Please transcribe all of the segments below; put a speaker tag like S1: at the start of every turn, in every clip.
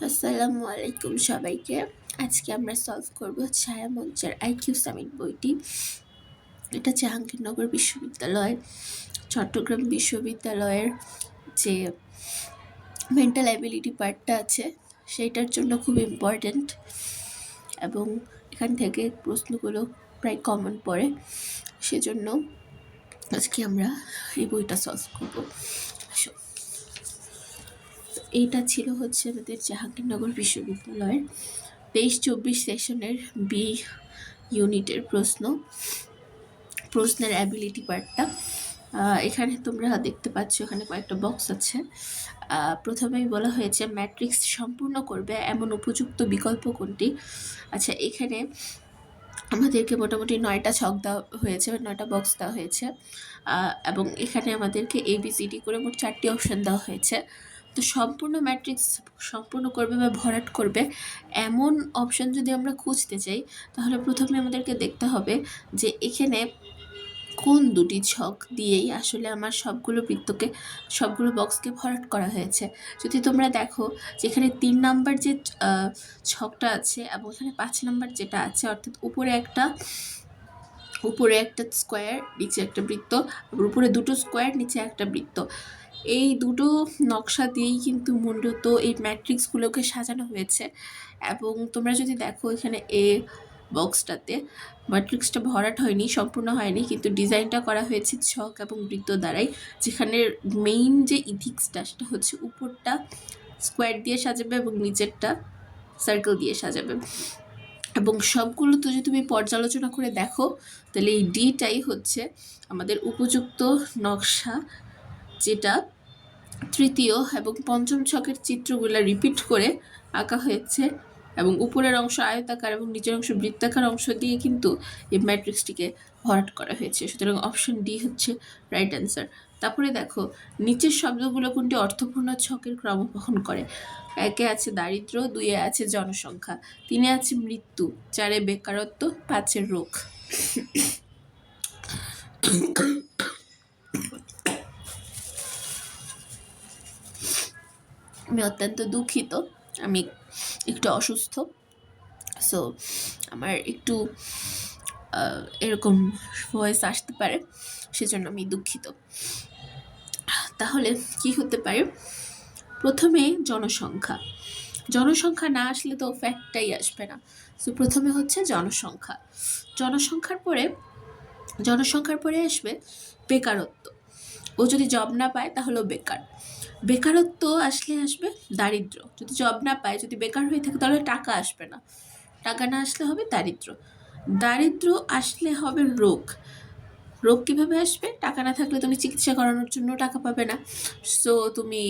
S1: আসসালামু আলাইকুম সবাইকে। আজকে আমরা সলভ করব ছায়া মঞ্চের আইকিউ সামিট বইটি। এটা জাহাঙ্গীরনগর বিশ্ববিদ্যালয়, চট্টগ্রাম বিশ্ববিদ্যালয়ের যে মেন্টাল অ্যাবিলিটি পার্টটা আছে সেইটার জন্য খুব ইম্পর্ট্যান্ট, এবং এখান থেকে প্রশ্নগুলো প্রায় কমন পড়ে। সেজন্য আজকে আমরা এই বইটা সলভ করব। এইটা ছিল হচ্ছে আমাদের জাহাঙ্গীরনগর বিশ্ববিদ্যালয়ের 23-24 সেশনের বি ইউনিটের প্রশ্নের অ্যাবিলিটি পার্টটা। এখানে তোমরা দেখতে পাচ্ছ এখানে কয়েকটা বক্স আছে। প্রথমেই বলা হয়েছে ম্যাট্রিক্স সম্পূর্ণ করবে এমন উপযুক্ত বিকল্প কোনটি। আচ্ছা, এখানে আমাদেরকে মোটামুটি 9টা ছক দেওয়া হয়েছে, 9টা বক্স দেওয়া হয়েছে, এবং এখানে আমাদেরকে ABCD করে মোট 4টি অপশান দেওয়া হয়েছে। তো সম্পূর্ণ ম্যাট্রিক্স সম্পূর্ণ করবে বা ভরাট করবে এমন অপশান যদি আমরা খুঁজতে চাই, তাহলে প্রথমে আমাদেরকে দেখতে হবে যে এখানে কোন দুটি ছক দিয়েই আসলে আমার সবগুলো বক্সকে ভরাট করা হয়েছে। যদি তোমরা দেখো যে এখানে 3 নাম্বার যে ছকটা আছে এবং এখানে 5 নাম্বার যেটা আছে, অর্থাৎ উপরে একটা স্কোয়ার, নিচে একটা বৃত্ত, আবার উপরে দুটো স্কোয়ার, নিচে একটা বৃত্ত, এই দুটো নকশা দিয়েই কিন্তু মূলত এই ম্যাট্রিক্সগুলোকে সাজানো হয়েছে। এবং তোমরা যদি দেখো এখানে বক্সটাতে ম্যাট্রিক্সটা ভরাট হয়নি, সম্পূর্ণ হয়নি, কিন্তু ডিজাইনটা করা হয়েছে ছক এবং বৃত্ত দ্বারাই। যেখানে মেইন যে ইথিক্সটা সেটা হচ্ছে উপরটা স্কোয়ার দিয়ে সাজাবে এবং নিচেরটা সার্কেল দিয়ে সাজাবে। এবং সবগুলো তো যদি তুমি পর্যালোচনা করে দেখো, তাহলে এই ডিটাই হচ্ছে আমাদের উপযুক্ত নকশা, যেটা তৃতীয় এবং পঞ্চম ছকের চিত্রগুলো রিপিট করে আঁকা হয়েছে, এবং উপরের অংশ আয়তাকার এবং নিচের অংশ বৃত্তাকার অংশ দিয়ে কিন্তু এই ম্যাট্রিক্সটিকে ভরাট করা হয়েছে। সুতরাং অপশন ডি হচ্ছে রাইট অ্যান্সার। তারপরে দেখো নিচের শব্দগুলো কোনটি অর্থপূর্ণ ছকের ক্রম বহন করে। 1-এ আছে দারিদ্র্য, 2-এ আছে জনসংখ্যা, 3-এ আছে মৃত্যু, 4-এ বেকারত্ব, 5-এ রোগ। আমি অত্যন্ত দুঃখিত, আমি একটু অসুস্থ, সো আমার একটু এরকম ভয়েস আসতে পারে, সেজন্য আমি দুঃখিত। তাহলে কি হতে পারে? প্রথমে জনসংখ্যা না আসলে তো ফ্যাক্টটাই আসবে না। সো প্রথমে হচ্ছে জনসংখ্যার পরে আসবে বেকারত্ব। ও যদি জব না পায় তাহলেও বেকারত্ব আসবে দারিদ্র। যদি জব না পায়, যদি বেকার হয়ে থাকে, তাহলে টাকা আসবে না, টাকা না আসলে হবে দারিদ্র আসলে হবে রোগ কীভাবে আসবে? টাকা না থাকলে তুমি চিকিৎসা করানোর জন্য টাকা পাবে না, সো তুমি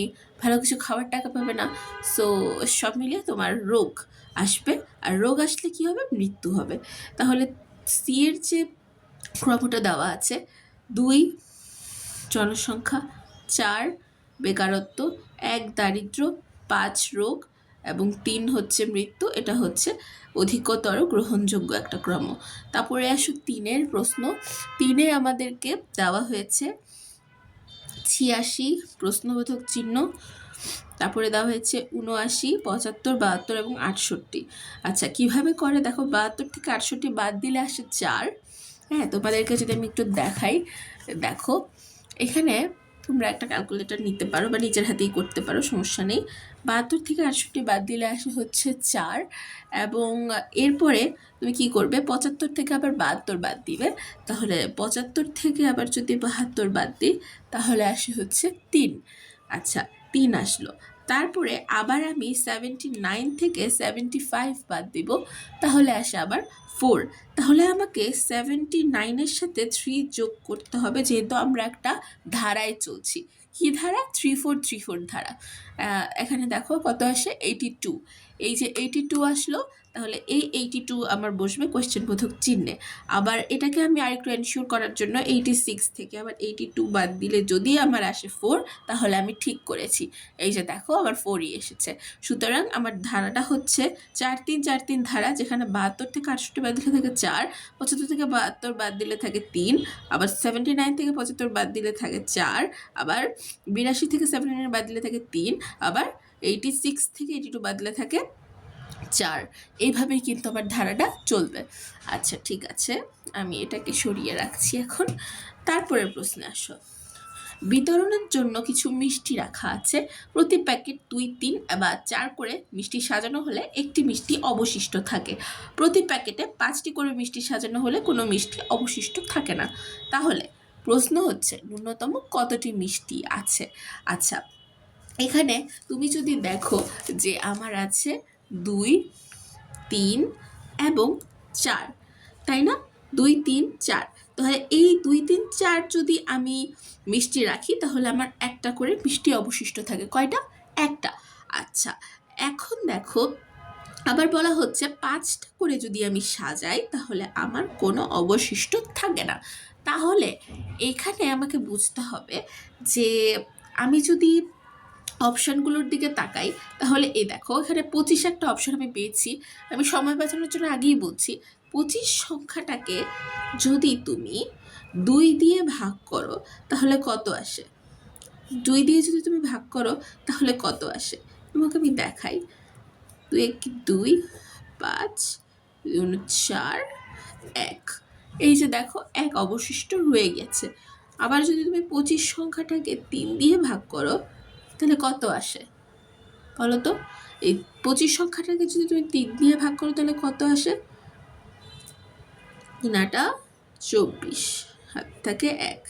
S1: ভালো কিছু খাওয়ার টাকা পাবে না, সো সব মিলিয়ে তোমার রোগ আসবে। আর রোগ আসলে কি হবে? মৃত্যু হবে। তাহলে সি এর যে ক্রমটা দেওয়া আছে, 2 জনসংখ্যা, 4 বেকারত্ব, 1 দারিদ্র, 5 রোগ এবং 3 হচ্ছে মৃত্যু, এটা হচ্ছে অধিকতর গ্রহণযোগ্য একটা ক্রম। তারপরে আসো 3-এর প্রশ্ন। 3-এ আমাদেরকে দেওয়া হয়েছে 86 প্রশ্নবোধক চিহ্ন, তারপরে দেওয়া হয়েছে 79, 75, 72 এবং 68। আচ্ছা, কিভাবে করে দেখো, 72 থেকে 68 বাদ দিলে আসে 4। হ্যাঁ, তোমাদেরকে যদি আমি একটু দেখাই, দেখো এখানে তোমরা একটা ক্যালকুলেটর নিতে পারো বা নিজের হাতেই করতে পারো, সমস্যা নেই। 72 থেকে 68 বাদ দিলে আসে হচ্ছে 4, এবং এরপরে তুমি কি করবে? 75 থেকে আবার 72 বাদ দিবে, তাহলে 75 থেকে আবার যদি 72 বাদ দিই তাহলে আসে হচ্ছে 3। আচ্ছা, 3 আসলো। তারপরে আবার আমি 79 থেকে 75 বাদ দিব, তাহলে আসে আবার 4। তাহলে আমাকে 79-এর সাথে 3 যোগ করতে হবে, যেহেতু আমরা একটা ধারায় চলছি। কি ধারা? 3434 ধারা। এখানে দেখো কত আসে? 82। এই যে 82 আসলো, তাহলে এই 82 আমার বসবে কোয়েশ্চেন বোধক চিহ্নে। আবার এটাকে আমি আরেকটু এনশিওর করার জন্য 86 থেকে আবার 82 বাদ দিলে যদি আমার আসে 4, তাহলে আমি ঠিক করেছি। এই যে দেখো আমার 4ই এসেছে। সুতরাং আমার ধারাটা হচ্ছে 4-3-4-3 ধারা, যেখানে 72 থেকে 68 বাদ দিলে থাকে 4, 75 থেকে 72 বাদ দিলে থাকে 3, আবার 79 থেকে 75 বাদ দিলে থাকে 4, আবার 82 থেকে 79 বাদ দিলে থাকে 3, আবার 86 থেকে 82 বাদলে থাকে 4। এইভাবেই কিন্তু আমার ধারাটা চলবে। আচ্ছা ঠিক আছে, আমি এটাকে সরিয়ে রাখছি এখন। তারপরের প্রশ্নে আসো। বিতরণের জন্য কিছু মিষ্টি রাখা আছে। প্রতি প্যাকেট 2, 3 বা 4 করে মিষ্টি সাজানো হলে একটি মিষ্টি অবশিষ্ট থাকে। প্রতি প্যাকেটে 5টি করে মিষ্টি সাজানো হলে কোনো মিষ্টি অবশিষ্ট থাকে না। তাহলে প্রশ্ন হচ্ছে ন্যূনতম কতটি মিষ্টি আছে। আচ্ছা, এখানে তুমি যদি দেখো যে আমার আছে 2, 3 এবং 4, তাই না? 2, 3, 4। তাহলে এই 2, 3, 4 যদি আমি মিষ্টি রাখি তাহলে আমার একটা করে মিষ্টি অবশিষ্ট থাকে। কয়টা? একটা। আচ্ছা, এখন দেখো আবার বলা হচ্ছে 5টা করে যদি আমি সাজাই তাহলে আমার কোনো অবশিষ্ট থাকে না। তাহলে এখানে আমাকে বুঝতে হবে যে আমি যদি অপশানগুলোর দিকে তাকাই তাহলে এই দেখো এখানে 25 একটা অপশান আমি পেয়েছি। আমি সময় বাঁচানোর জন্য আগেই বলছি, 25 সংখ্যাটাকে যদি তুমি 2 দিয়ে ভাগ করো তাহলে কত আসে? 2 দিয়ে যদি তুমি ভাগ করো তাহলে কত আসে তোমাকে আমি দেখাই। 2 1 2, 5 4 1। এই যে দেখো 1 অবশিষ্ট রয়ে গেছে। আবার যদি তুমি 25 সংখ্যাটাকে 3 দিয়ে ভাগ করো তাহলে কত আসে বলো তো? এই 25 সংখ্যাটাকে যদি তুমি 3 দিয়ে ভাগ করো তাহলে কত আসে? 3 24, হাত থাকে 1।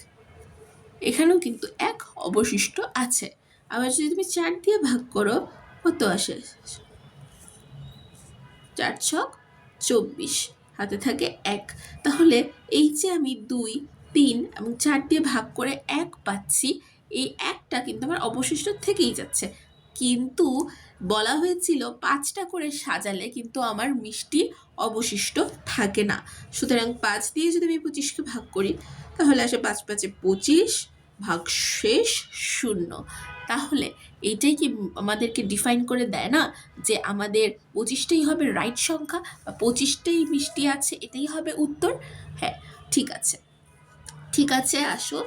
S1: এখানেও কিন্তু 1 অবশিষ্ট আছে। আবার যদি তুমি 4 দিয়ে ভাগ করো কত আসে? 4 ছক 24, হাতে থাকে 1। তাহলে এই যে আমি 2, 3 এবং 4 দিয়ে ভাগ করে 1 পাচ্ছি, এই 1টা কিন্তু আমার অবশিষ্ট থেকেই যাচ্ছে। কিন্তু বলা হয়েছিল 5টা করে সাজালে কিন্তু আমার মিষ্টি অবশিষ্ট থাকে না। সুতরাং 5 দিয়ে যদি আমি 25কে ভাগ করি তাহলে আসে 5 5 25, ভাগ শেষ 0। তাহলে এইটাই কি আমাদেরকে ডিফাইন করে দেয় না যে আমাদের 25টাই হবে রাইট সংখ্যা বা 25টাই মিষ্টি আছে, এটাই হবে উত্তর? হ্যাঁ, ঠিক আছে। ঠিক আছে, আসো।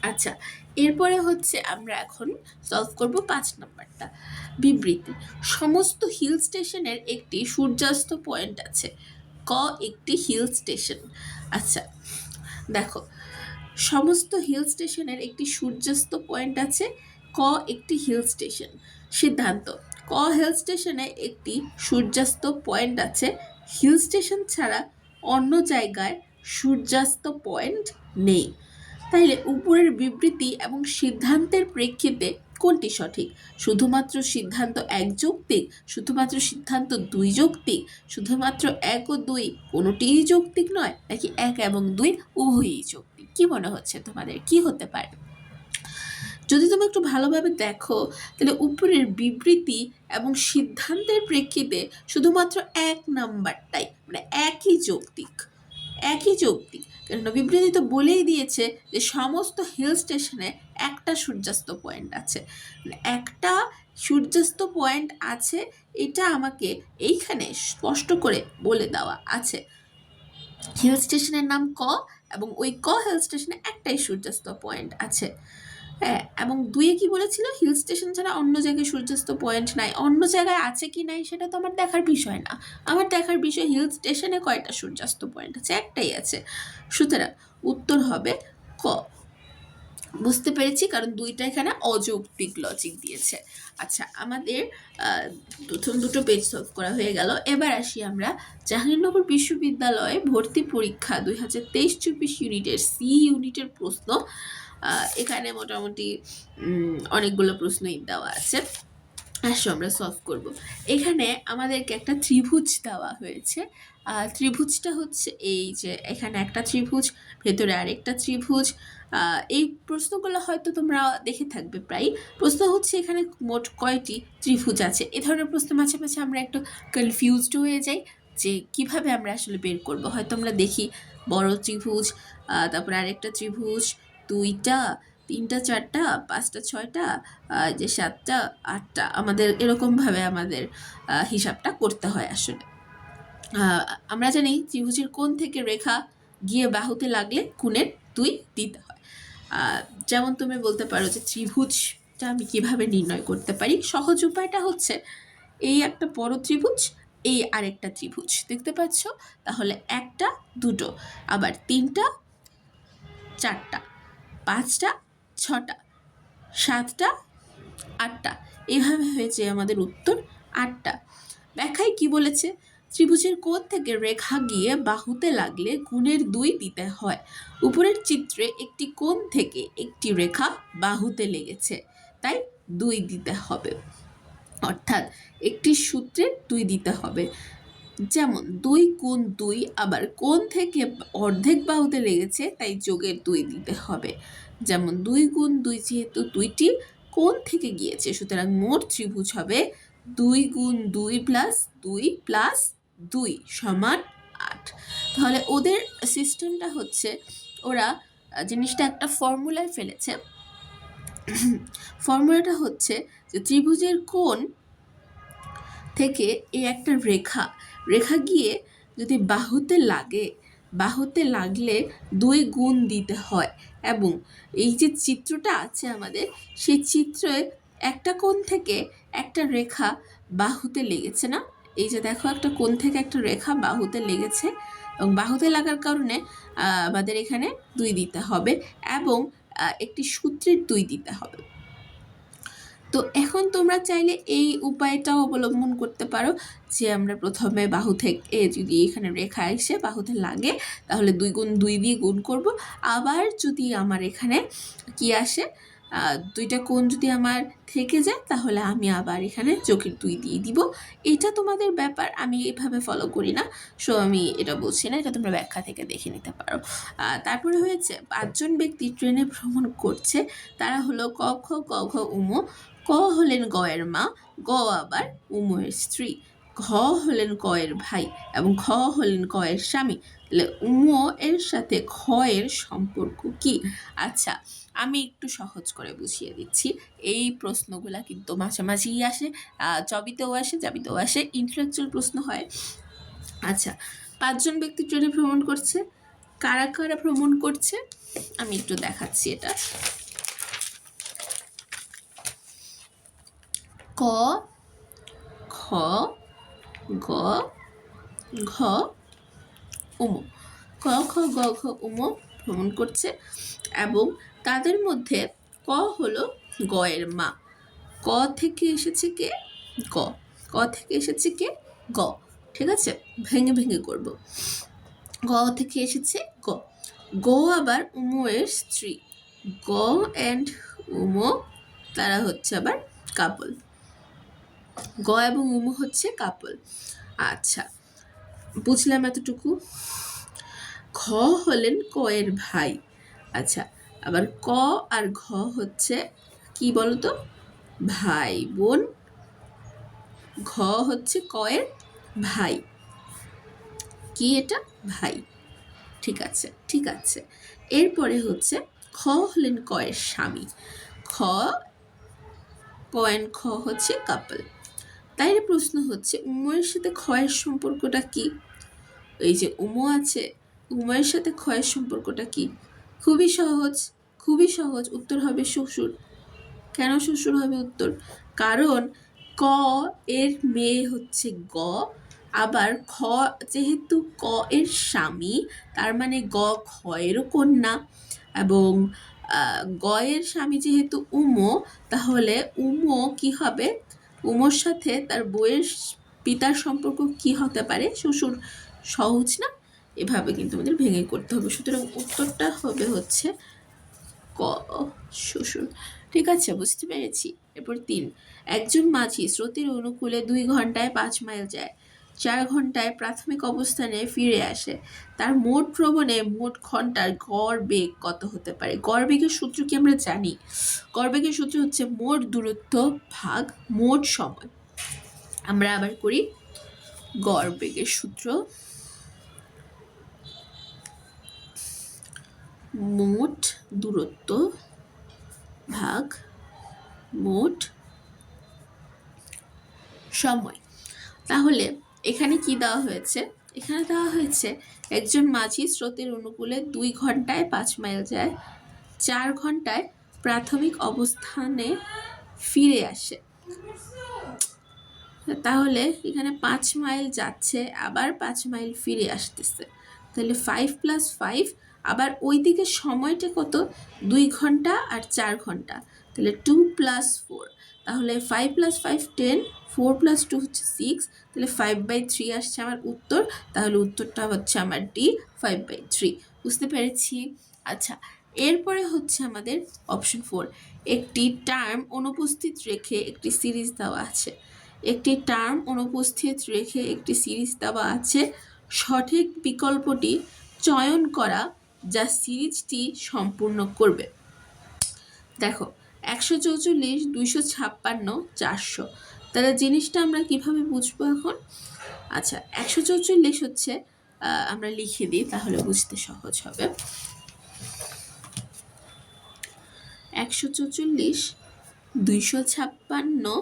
S1: আচ্ছা, এরপরে হচ্ছে আমরা এখন সলভ করব 5 নাম্বারটা। বিবৃতি: সমস্ত হিল স্টেশনের একটি সূর্যাস্ত পয়েন্ট আছে। ক একটি হিল স্টেশন। আচ্ছা দেখো, সমস্ত হিল স্টেশনের একটি সূর্যাস্ত পয়েন্ট আছে। ক একটি হিল স্টেশন। সিদ্ধান্ত: ক হিল স্টেশনে একটি সূর্যাস্ত পয়েন্ট আছে। হিল স্টেশন ছাড়া অন্য জায়গায় সূর্যাস্ত পয়েন্ট নেই। তাইলে উপরের বিবৃতি এবং সিদ্ধান্তের প্রেক্ষিতে কোনটি সঠিক? শুধুমাত্র সিদ্ধান্ত 1 যৌক্তিক, শুধুমাত্র সিদ্ধান্ত 2 যৌক্তিক, শুধুমাত্র 1 ও 2 কোনোটিই যৌক্তিক নয়, নাকি 1 এবং 2 উভয়ই যৌক্তিক? কি মনে হচ্ছে তোমাদের কি হতে পারে? যদি তুমি একটু ভালোভাবে দেখো তাহলে উপরের বিবৃতি এবং সিদ্ধান্তের প্রেক্ষিতে শুধুমাত্র 1 নাম্বারটাই মানে একই যৌক্তিক, একই যৌক্তিক। কেননা বিবৃতি তো বলেই দিয়েছে যে সমস্ত হিল স্টেশনে একটা সূর্যাস্ত পয়েন্ট আছে, একটা সূর্যাস্ত পয়েন্ট আছে, এটা আমাকে এইখানে স্পষ্ট করে বলে দেওয়া আছে। হিল স্টেশনের নাম ক এবং ওই ক হিল স্টেশনে একটাই সূর্যাস্ত পয়েন্ট আছে। হ্যাঁ, এবং 2 কি বলেছিল? হিল স্টেশন ছাড়া অন্য জায়গায় সূর্যাস্ত পয়েন্ট নাই। অন্য জায়গায় আছে কি নাই সেটা তো আমার দেখার বিষয় না। আমার দেখার বিষয় হিল স্টেশনে কয়টা সূর্যাস্ত পয়েন্ট আছে? একটাই আছে। সুতরাং উত্তর হবে ক। বুঝতে পেরেছি, কারণ 2টা এখানে অযৌক্তিক লজিক দিয়েছে। আচ্ছা, আমাদের প্রথম 2টো পেজ সলভ করা হয়ে গেল। এবার আসি আমরা জাহাঙ্গীরনগর বিশ্ববিদ্যালয়ে ভর্তি পরীক্ষা 2023-24 ইউনিটের সি ইউনিটের প্রশ্ন। এখানে মোটামুটি অনেকগুলো প্রশ্নই দেওয়া আছে। আসো আমরা সলভ করব। এখানে আমাদেরকে একটা ত্রিভুজ দেওয়া হয়েছে। ত্রিভুজটা হচ্ছে এই যে এখানে একটা ত্রিভুজ, ভেতরে আরেকটা ত্রিভুজ। এই প্রশ্নগুলো হয়তো তোমরা দেখে থাকবে প্রায়। প্রশ্ন হচ্ছে এখানে মোট কয়টি ত্রিভুজ আছে। এ ধরনের প্রশ্ন মাঝে মাঝে আমরা একটু কনফিউজড হয়ে যাই যে কিভাবে আমরা আসলে বের করব। হয়তো আমরা দেখি বড় ত্রিভুজ, তারপরে আরেকটা ত্রিভুজ, 2টা, 3টা, 4টা, 5টা, 6টা, যে 7টা, 8টা, আমাদের এরকমভাবে আমাদের হিসাবটা করতে হয় আসলে। আমরা জানি ত্রিভুজের কোণ থেকে রেখা গিয়ে বাহুতে লাগলে কোণের 2 দিতে হয়। যেমন তুমি বলতে পারো যে ত্রিভুজটা আমি কিভাবে নির্ণয় করতে পারি। সহজ উপায়টা হচ্ছে এই একটা বড় ত্রিভুজ, এই আরেকটা ত্রিভুজ দেখতে পাচ্ছ, তাহলে 1টা 2টো, আবার 3টা 4টা, 5টা 6টা, 7টা 8টা, এইভাবে হয়েছে আমাদের উত্তর 8টা। ব্যাখ্যায় কি বলেছে? ত্রিভুজের কোণ থেকে রেখা গিয়ে বাহুতে লাগলে গুণের 2 দিতে হয়। উপরের চিত্রে একটি কোণ থেকে একটি রেখা বাহুতে লেগেছে, তাই 2 দিতে হবে। অর্থাৎ একটি সূত্রের 2 দিতে হবে। যেমন 2 গুণ 2, আবার কোণ থেকে অর্ধেক বাহুতে লেগেছে তাই যোগের 2 দিতে হবে। যেমন 2 গুণ 2 যেহেতু 2টি কোণ থেকে গিয়েছে, সুতরাং মোট ত্রিভুজ হবে 2 গুণ 2 প্লাস 2 প্লাস 2 সমান 8। তাহলে ওদের সিস্টেমটা হচ্ছে, ওরা জিনিসটা একটা ফর্মুলায় ফেলেছে। ফর্মুলাটা হচ্ছে যে ত্রিভুজের কোণ থেকে এই একটা রেখা গিয়ে যদি বাহুতে লাগলে 2 গুণ দিতে হয়। এবং এই যে চিত্রটা আছে আমাদের, সেই চিত্রে একটা কোণ থেকে একটা রেখা বাহুতে লেগেছে না, এই যে দেখো একটা কোণ থেকে একটা রেখা বাহুতে লেগেছে, এবং বাহুতে লাগার কারণে আমাদের এখানে 2 দিতে হবে, এবং একটি সূত্রের 2 দিতে হবে। তো এখন তোমরা চাইলে এই উপায়টাও অবলম্বন করতে পারো যে আমরা প্রথমে বাহু থেকে যদি এখানে রেখা এসে বাহুতে লাগে তাহলে 2 গুণ 2 দিয়ে গুণ করব। আবার যদি আমার এখানে কি আসে, 2টা কোণ যদি আমার থেকে যায় তাহলে আমি আবার এখানে যোগের 2 দিয়ে দিব। এটা তোমাদের ব্যাপার, আমি এভাবে ফলো করি না, সো আমি এটা বলছি না, এটা তোমরা ব্যাখ্যা থেকে দেখে নিতে পারো। তারপরে হয়েছে 5 জন ব্যক্তি ট্রেনে ভ্রমণ করছে, তারা হলো ক খ গ ঘ উম। ক হলেন গ এর মা, গ আবার উম এর স্ত্রী, ঘ হলেন ক এর ভাই, এবং খ হলেন ক এর স্বামী। তাহলে উম এর সাথে খ এর সম্পর্ক কি? আচ্ছা, আমি একটু সহজ করে বুঝিয়ে দিচ্ছি। এই প্রশ্নগুলা কিন্তু মাঝামাঝিই আসে, চবিতেও আসে, জাবিতেও আসে, ইন্টেলেকচুয়াল প্রশ্ন হয়। আচ্ছা, 5 জন ব্যক্তি ট্রেনে ভ্রমণ করছে, কারা কারা ভ্রমণ করছে আমি একটু দেখাচ্ছি। এটা ক খ গ ঘ উম। ক খ গ ঘ উম ভ্রমণ করছে, এবং তাদের মধ্যে ক হলো গ এর মা। ক থেকে এসেছে কে? গ। ক থেকে এসেছে কে? গ। ঠিক আছে, ভেঙে ভেঙে করব। গ থেকে এসেছে গ। গ আবার উম এর স্ত্রী। গ অ্যান্ড উম তারা হচ্ছে আবার কাপল। গ এবং উম হচ্ছে কাপল। আচ্ছা, বুঝলাম এতটুকু। খ হলেন ক এর ভাই। আচ্ছা, আবার ক আর ঘ হচ্ছে কি বলতো? ভাই বোন। ঘ হচ্ছে ক এর ভাই। কি এটা? ভাই। ঠিক আছে, ঠিক আছে। এরপরে হচ্ছে খ হলেন ক এর স্বামী। খ পয়েন্ট খ হচ্ছে কাপল। তাইলে প্রশ্ন হচ্ছে উময়ের সাথে ক্ষয়ের সম্পর্কটা কি? এই যে উম আছে, উময়ের সাথে ক্ষয়ের সম্পর্কটা কি? খুবই সহজ, খুবই সহজ। উত্তর হবে শ্বশুর। কেন শ্বশুর হবে উত্তর? কারণ ক এর মেয়ে হচ্ছে গ, আবার খ যেহেতু ক এর স্বামী, তার মানে গ খ এরও কন্যা, এবং গ এর স্বামী যেহেতু উম, তাহলে উম কি হবে? উমর সাথে তার বউয়ের পিতার সম্পর্ক কি হতে পারে? শ্বশুর। সহজ না? এভাবে কিন্তু আমাদের ভেঙে করতে হবে। সুতরাং উত্তরটা হবে হচ্ছে ক, শ্বশুর। ঠিক আছে, বুঝতে পেরেছি। এরপর 3, একজন মাঝি স্রোতের অনুকূলে 2 ঘন্টায় 5 মাইল যায়, 4 ঘন্টায় প্রাথমিক অবস্থানে ফিরে আসে। তার মোট ভ্রমণে মোট ঘন্টার গড় বেগ কত হতে পারে? গড় বেগের সূত্র কি আমরা জানি? গড় বেগের সূত্র হচ্ছে মোট দূরত্ব ভাগ মোট সময়। আমরা আবার করি গড় বেগের সূত্র, মোট দূরত্ব ভাগ মোট সময়। তাহলে এখানে কি দেওয়া হয়েছে? এখানে দেওয়া হয়েছে একজন মাঝি স্রোতের অনুকূলে 2 ঘন্টায় 5 মাইল যায়, 4 ঘন্টায় প্রাথমিক অবস্থানে ফিরে আসে। তাহলে এখানে 5 মাইল যাচ্ছে, আবার 5 মাইল ফিরে আসতেছে, তাহলে 5 + 5, আবার ওইদিকে সময়টা কত, 2 ঘন্টা আর 4 ঘন্টা, তাহলে 2 + 4, তাহলে 5 + 5 10, 4 + 2 হচ্ছে 6, তাহলে 5/3 আসছে আমার উত্তর। তাহলে উত্তরটা হচ্ছে আমার ডি, 5/3। বুঝতে পেরেছি? আচ্ছা, এরপরে হচ্ছে আমাদের অপশন 4, একটি টার্ম অনুপস্থিত রেখে একটি সিরিজ দেওয়া আছে। একটি টার্ম অনুপস্থিত রেখে একটি সিরিজ দেওয়া আছে, সঠিক বিকল্পটি চয়ন করা যা সিরিজটি সম্পূর্ণ করবে। দেখো 144, 256, 400, তাহলে জিনিসটা আমরা কিভাবে বুঝবো এখন? আচ্ছা, 144 হচ্ছে আমরা লিখে দিই, তাহলে বুঝতে সহজ হবে। 144, 256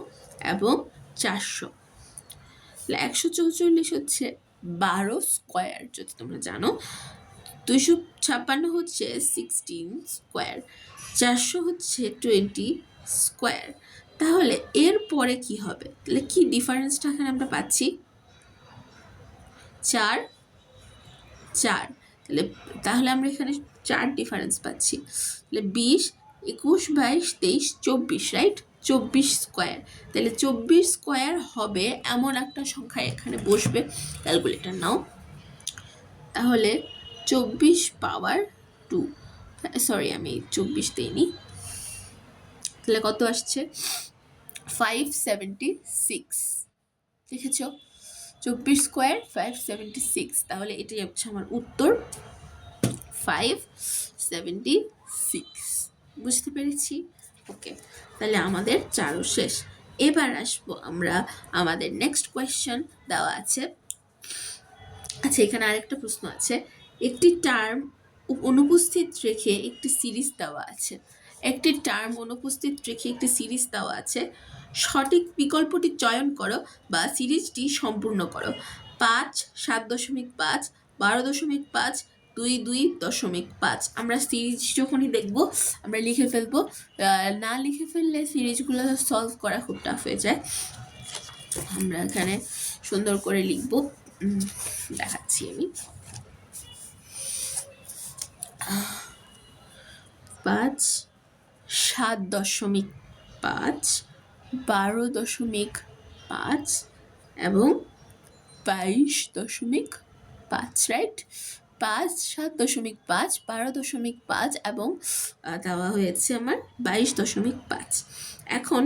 S1: এবং 400। 144 হচ্ছে 12 স্কোয়ার, যদি তোমরা জানো। 256 হচ্ছে 16 স্কোয়ার, 400 হচ্ছে 20 স্কোয়ার। তাহলে এর পরে কি হবে? তাহলে কি ডিফারেন্সটা এখানে আমরা পাচ্ছি? 4 4, তাহলে আমরা এখানে 4 ডিফারেন্স পাচ্ছি। তাহলে 20, 21, 22, 23, 24, রাইট? 24 স্কোয়ার। তাহলে 24 স্কোয়ার হবে এমন একটা সংখ্যা এখানে বসবে। ক্যালকুলেটর নাও। তাহলে 24 পাওয়ার 2, সরি আমি 24 দিইনি, তাহলে কত আসছে? 576। দেখেছ? 24 স্কোয়ার 576, তাহলে এটাই হচ্ছে আমার উত্তর, 576। বুঝতে পেরেছি? ওকে, তাহলে আমাদের 4 শেষ। এবার আসবো আমরা আমাদের নেক্সট কোয়েশ্চেন দেওয়া আছে। আচ্ছা, এখানে আরেকটা প্রশ্ন আছে, একটি টার্ম অনুপস্থিত রেখে একটি সিরিজ দেওয়া আছে। একটি টার্ম অনুপস্থিত রেখে একটি সিরিজ দেওয়া আছে, সঠিক বিকল্পটি চয়ন করো বা সিরিজটি সম্পূর্ণ করো। 5, 7.5, 12.5, 22.5। আমরা সিরিজ যখনই দেখব আমরা লিখে ফেলবো, না লিখে ফেললে সিরিজগুলো সলভ করা খুব টাফ হয়ে যায়। আমরা এখানে সুন্দর করে লিখবো, দেখাচ্ছি আমি। 5, 7.5, 12.5 এবং 22.5, রাইট? 5, 7.5, 12.5 এবং দেওয়া হয়েছে আমার 22.5। এখন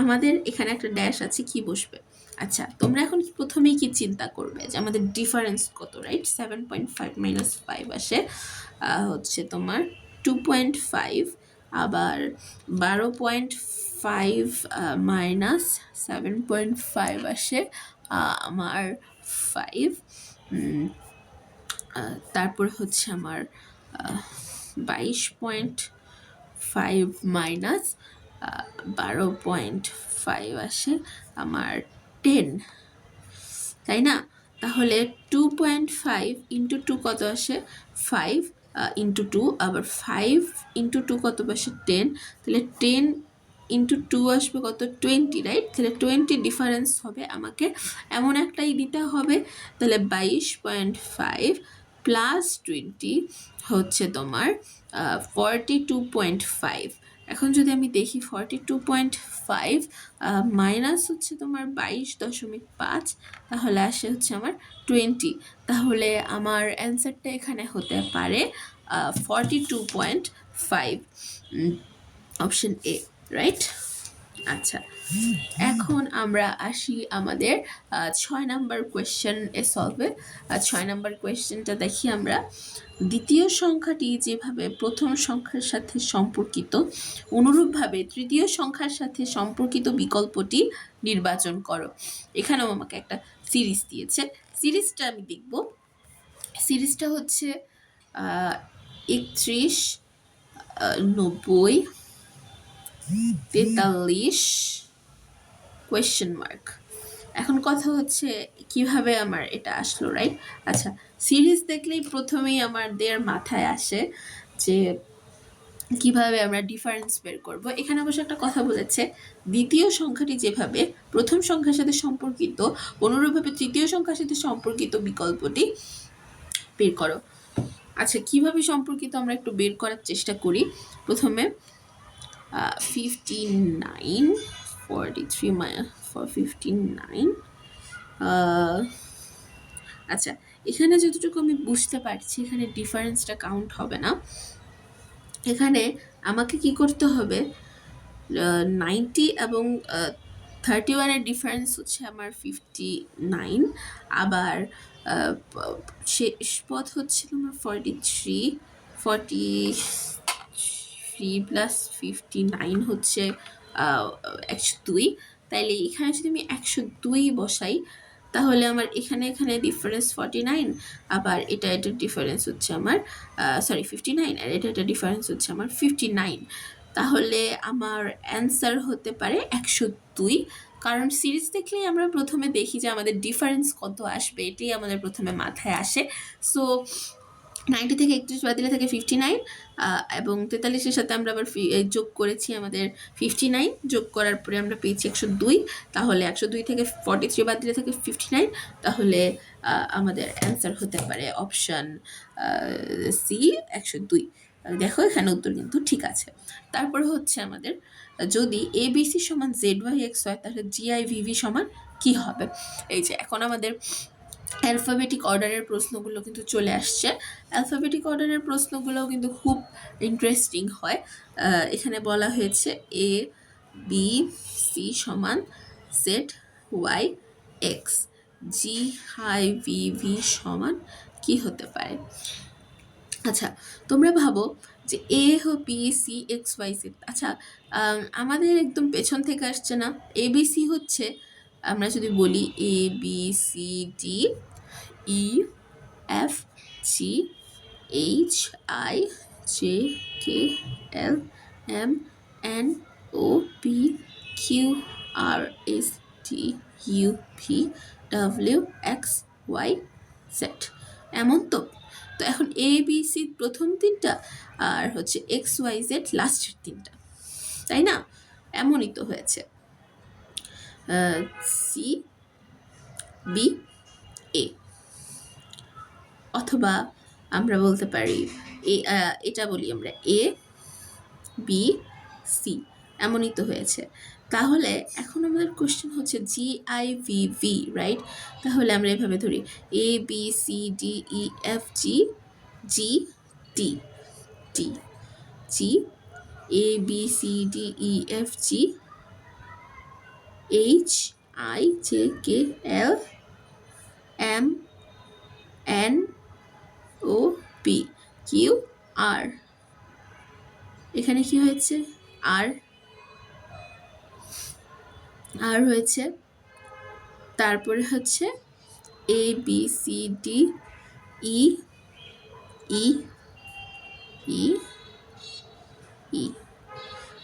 S1: আমাদের এখানে একটা ড্যাশ আছে, কি বসবে? আচ্ছা, তোমরা এখন প্রথমেই কি চিন্তা করবে যে আমাদের ডিফারেন্স কত, রাইট? 7.5 - 5 আসে হচ্ছে তোমার 2.5, আবার 12.5 - 7.5 আসে আমার 5। তারপর হচ্ছে আমার 22.5 মাইনাস 12.5 আসে আমার 10, তাই না? তাহলে 2.5 ইন্টু 2 কত আসে? 5 ইন্টু 2, আবার 5 ইন্টু 2 কত আসে? 10, তাহলে 10 ইন্টু 2 আসবে কত? 20, রাইট? তাহলে 20 ডিফারেন্স হবে, আমাকে এমন একটাই দিতে হবে। তাহলে 22.5 প্লাস 20 হচ্ছে তোমার 42.5। এখন যদি আমি দেখি 42.5 মাইনাস হচ্ছে তোমার 22.5, তাহলে আসে হচ্ছে আমার 20। তাহলে আমার অ্যান্সারটা এখানে হতে পারে 42.5, অপশন এ, রাইট? আচ্ছা, এখন আমরা আসি আমাদের 6 নাম্বার কোয়েশ্চেন এ সলভে। 6 নাম্বার কোয়েশ্চেনটা দেখি আমরা। দ্বিতীয় সংখ্যাটি যেভাবে প্রথম সংখ্যার সাথে সম্পর্কিত, অনুরূপভাবে তৃতীয় সংখ্যার সাথে সম্পর্কিত বিকল্পটি নির্বাচন করো। এখানেও আমাকে একটা সিরিজ দিয়েছে, সিরিজটা আমি দেখব। সিরিজটা হচ্ছে 31, 90, 43, question mark। এখন কথা হচ্ছে কিভাবে আমার এটা আসলো, রাইট? আচ্ছা, সিরিজ দেখলেই প্রথমেই আমাদের মাথায় আসে যে কিভাবে আমরা ডিফারেন্স বের করব। এখানে অবশ্য একটা কথা বলেছে, দ্বিতীয় সংখ্যাটি যেভাবে প্রথম সংখ্যার সাথে সম্পর্কিত, অনুরূপভাবে তৃতীয় সংখ্যার সাথে সম্পর্কিত বিকল্পটি বের করো। আচ্ছা, কিভাবে সম্পর্কিত আমরা একটু বের করার চেষ্টা করি। প্রথমে 59 43 for 59। আচ্ছা, এখানে যতটুকু আমি বুঝতে পারছি এখানে ডিফারেন্সটা কাউন্ট হবে না। এখানে আমাকে কি করতে হবে, 90 এবং 31-এর ডিফারেন্স হচ্ছে আমার 59। আবার শেষ পথ হচ্ছে তোমার 43 প্লাস 59 হচ্ছে 102। তাইলে এখানে যদি আমি 102 বসাই তাহলে আমার এখানে ডিফারেন্স 49, আবার এটার ডিফারেন্স হচ্ছে আমার 59, আর এটা ডিফারেন্স হচ্ছে আমার 59। তাহলে আমার অ্যান্সার হতে পারে 102। কারণ সিরিজ দেখলেই আমরা প্রথমে দেখি যে আমাদের ডিফারেন্স কত আসবে, এটাই আমাদের প্রথমে মাথায় আসে। সো 90 থেকে 31 বাদ দিলে থাকে 59, এবং 43-এর সাথে আমরা আবার যোগ করেছি আমাদের 59, যোগ করার পরে আমরা পেয়েছি 102। তাহলে 102 থেকে 43 বাদ দিলে থাকে 59। তাহলে আমাদের অ্যান্সার হতে পারে অপশান সি, 102। দেখো এখানে উত্তর কিন্তু ঠিক আছে। তারপরে হচ্ছে আমাদের, যদি ABC সমান ZYX হয় তাহলে GIVV সমান কি হবে। এই যে এখন আমাদের অ্যালফাবেটিক অর্ডারের প্রশ্নগুলো কিন্তু চলে আসছে। অ্যালফাবেটিক অর্ডারের প্রশ্নগুলোও কিন্তু খুব ইন্টারেস্টিং হয়। এখানে বলা হয়েছে ABC সমান ZYX, GIVV সমান কি হতে পারে। আচ্ছা, তোমরা ভাবো যে ABCXYZ। আচ্ছা, আমাদের একদম পেছন থেকে আসছে না। ABC হচ্ছে, আমরা যদি বলি ABCDEFGHLMNOPQRSTUVWXYZ, এমন তো। তো এখন ABC প্রথম তিনটা আর হচ্ছে XYZ লাস্টের তিনটা, তাই না? এমনই তো হয়েছে। CBA, অথবা আমরা বলতে পারি এটা বলি আমরা ABC, এমনই তো হয়েছে। তাহলে এখন আমাদের কোশ্চেন হচ্ছে GIVV, রাইট? তাহলে আমরা এভাবে ধরি ABCDEFGGTG, ABCDEFGHIJKLMNOPQR। এখানে কি হয়েছে, আর হয়েছে। তারপরে হচ্ছে ABCDEE,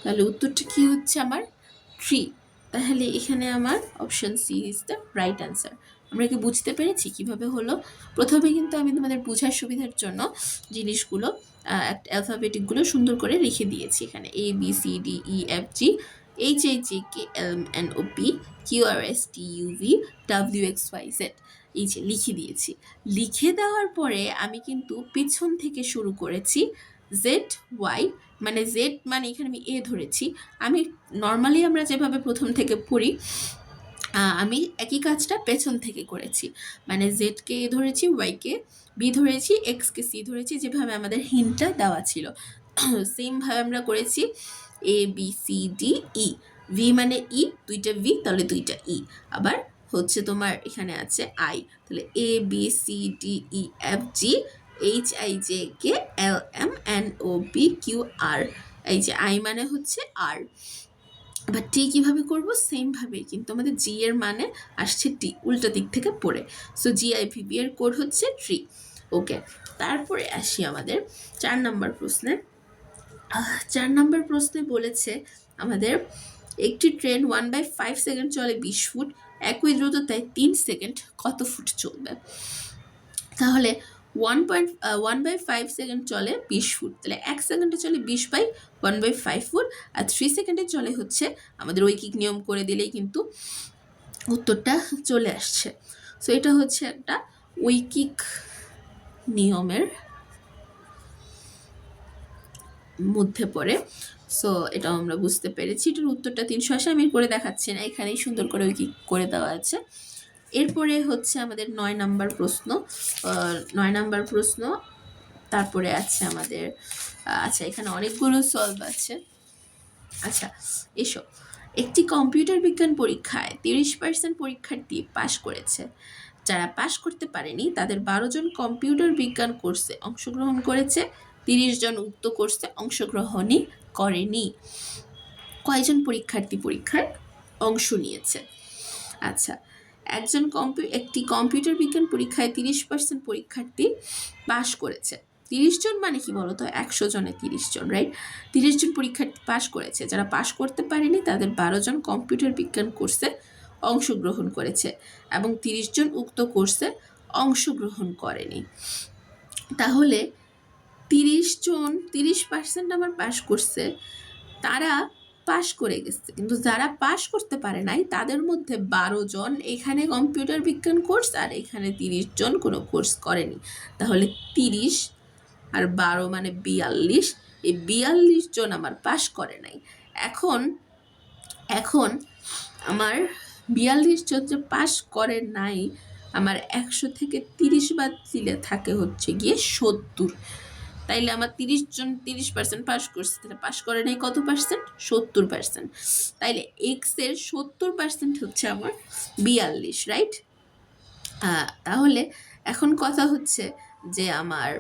S1: তাহলে উত্তরটা কি হচ্ছে আমার 3। তাহলে এখানে আমার option C is the right answer. আমরা কি বুঝতে পেরেছি কিভাবে হলো? প্রথমে কিন্তু আমি তোমাদের বোঝার সুবিধার জন্য জিনিসগুলো, অ্যালফাবেটিকগুলো সুন্দর করে লিখে দিয়েছি এখানে ABCDEFG HIJKLMNOPQRSTUVWXYZ, এই যে লিখে দিয়েছি। লিখে দেওয়ার পরে আমি কিন্তু পিছন থেকে শুরু করেছি। ZY মানে জেড মানে এখানে আমি এ ধরেছি। আমি নর্মালি আমরা যেভাবে প্রথম থেকে পড়ি, আমি একই কাজটা পেছন থেকে করেছি। মানে জেডকে এ ধরেছি, ওয়াইকে বি ধরেছি, এক্সকে সি ধরেছি, যেভাবে আমাদের হিন্টটা দেওয়া ছিল সেমভাবে আমরা করেছি। ABCDE, ভি মানে ই, দুইটা ভি তাহলে দুইটা ই। আবার হচ্ছে তোমার এখানে আছে আই, তাহলে ABCDEFG HIJKLMNOPQR, এই যে আই মানে হচ্ছে আর। আবার টি কীভাবে করবো, সেমভাবেই কিন্তু আমাদের জি এর মানে আসছে টি, উল্টো দিক থেকে পড়ে। সো GIVV এর কোড হচ্ছে 3। ওকে, তারপরে আসি আমাদের 4 নম্বর প্রশ্নে। 4 নম্বর প্রশ্নে বলেছে আমাদের, একটি ট্রেন 1/5 সেকেন্ড চলে 20 ফুট, একই দ্রুততায় 3 সেকেন্ড কত ফুট চলবে? তাহলে 1/5 সেকেন্ড চলে 20 ফুট, তাহলে 1 সেকেন্ডে চলে 20/1/5 ফুট, আর 3 সেকেন্ডে চলে হচ্ছে, আমাদের ঐকিক নিয়ম করে দিলেই কিন্তু উত্তরটা চলে আসছে। সো এটা হচ্ছে একটা ঐকিক নিয়মের মধ্যে পড়ে। সো এটাও আমরা বুঝতে পেরেছি। এটার উত্তরটা 380, আমি করে দেখাচ্ছি না, এখানেই সুন্দর করে ঐকিক করে দেওয়া আছে। এরপরে হচ্ছে আমাদের 9 নাম্বার প্রশ্ন। 9 নাম্বার প্রশ্ন, তারপরে আছে আমাদের, আচ্ছা এখানে অনেকগুলো সলভ আছে। আচ্ছা এসো, একটি কম্পিউটার বিজ্ঞান পরীক্ষায় 30% পরীক্ষার্থী পাশ করেছে। যারা পাশ করতে পারেনি তাদের 12 জন কম্পিউটার বিজ্ঞান কোর্সে অংশগ্রহণ করেছে, 30 জন উক্ত কোর্সে অংশগ্রহণই করেনি। কয়জন পরীক্ষার্থী পরীক্ষায় অংশ নিয়েছে? আচ্ছা, একটি কম্পিউটার বিজ্ঞান পরীক্ষায় 30% পরীক্ষার্থী পাশ করেছে। 30 জন মানে কি বলতো? 100 জনে 30 জন, রাইট? 30 জন পরীক্ষার্থী পাশ করেছে। যারা পাশ করতে পারেনি তাদের 12 জন কম্পিউটার বিজ্ঞান কোর্সে অংশগ্রহণ করেছে এবং 30 জন উক্ত কোর্সে অংশগ্রহণ করেনি। তাহলে 30% আমার পাশ করছে, তারা পাশ করে গেছে, কিন্তু যারা পাশ করতে পারে নাই তাদের মধ্যে 12 জন এখানে কম্পিউটার বিজ্ঞান কোর্স, আর এখানে 30 জন কোনো কোর্স করেনি। তাহলে 30 আর 12 মানে 42, এই 42 জন আমার পাশ করে নাই। এখন আমার 42 জন যে পাশ করে নাই, আমার 100 থেকে 30 বাদ দিলে থাকে হচ্ছে গিয়ে 70। তাইলে আমার 30% পাস করছে, তাহলে পাস করে নাই কত পার্সেন্ট? 70%। তাইলে এক্স এর 70% হচ্ছে আমার 42, রাইট? তাহলে এখন কথা হচ্ছে যে আমার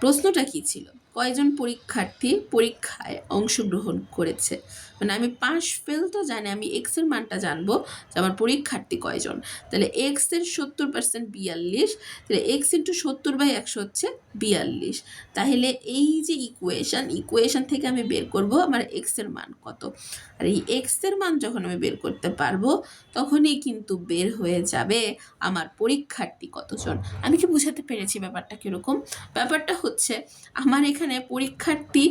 S1: প্রশ্নটা কি ছিল? কয়জন পরীক্ষার্থী পরীক্ষায় অংশগ্রহণ করেছে? মানে আমি পাস ফেল তো জানি, আমি এক্স এর মানটা জানবো যে আমার পরীক্ষার্থী কয়জন। তাহলে এক্স এর 70% 42, তাহলে এক্স ইন্টু 70/100 হচ্ছে 42। তাহলে এই যে ইকুয়েশন থেকে আমি বের করব আমার এক্স এর মান কত। আর এই এক্স এর মান যখন আমি বের করতে পারবো তখনই কিন্তু বের হয়ে যাবে আমার পরীক্ষার্থী কতজন। আমি কি বুঝাতে পেরেছি ব্যাপারটা কীরকম? ব্যাপারটা হচ্ছে আমার এখানে পরীক্ষার্থী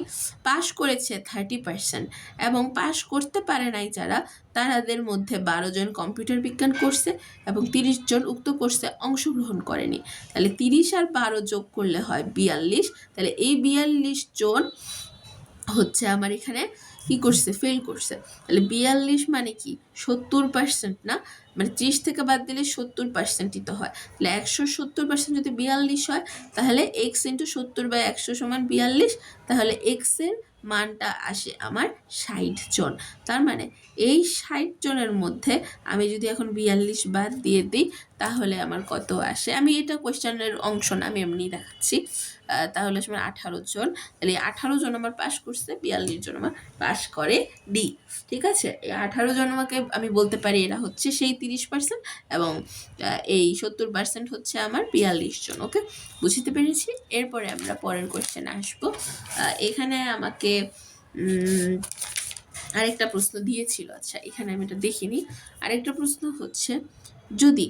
S1: পাশ করেছে 30% এবং পাশ করতে পারে নাই যারা, তাদের মধ্যে 12 জন কম্পিউটার বিজ্ঞান কোর্সে এবং 30 জন উক্ত কোর্সে অংশগ্রহণ করেনি। তাহলে 30 আর 12 যোগ করলে হয় 42। তাহলে এই 42 জন হচ্ছে আমার এখানে কি করছে? ফেল করছে। তাহলে 42 মানে কি 70% না? মানে 30 থেকে বাদ দিলে 70%ই তো হয়। তাহলে 170% যদি 42 হয় তাহলে এক্স ইন্টু 70/100 সমান 42। তাহলে এক্স এর মানটা আসে আমার 60 জন। তার মানে এই 60 জনের মধ্যে আমি যদি এখন 42 বাদ দিয়ে দিই তাহলে আমার কত আসে? আমি এটা কোয়েশ্চেনের অংশ না, আমি এমনি দেখাচ্ছি। তাহলে সময় 18 জন। তাহলে 18 জন আমার পাস করছে, 42 জন আমার পাস করে ডি। ঠিক আছে, এই 18 জন আমাকে আমি বলতে পারি এরা হচ্ছে সেই 30% এবং এই 70% হচ্ছে আমার 42 জন। ওকে, বুঝতে পেরেছি। এরপরে আমরা পরের কোয়েশ্চেনে আসবো। এখানে আমাকে আরেকটা প্রশ্ন দিয়েছিল। আচ্ছা এখানে আমি এটা দেখিনি। আরেকটা প্রশ্ন হচ্ছে, যদি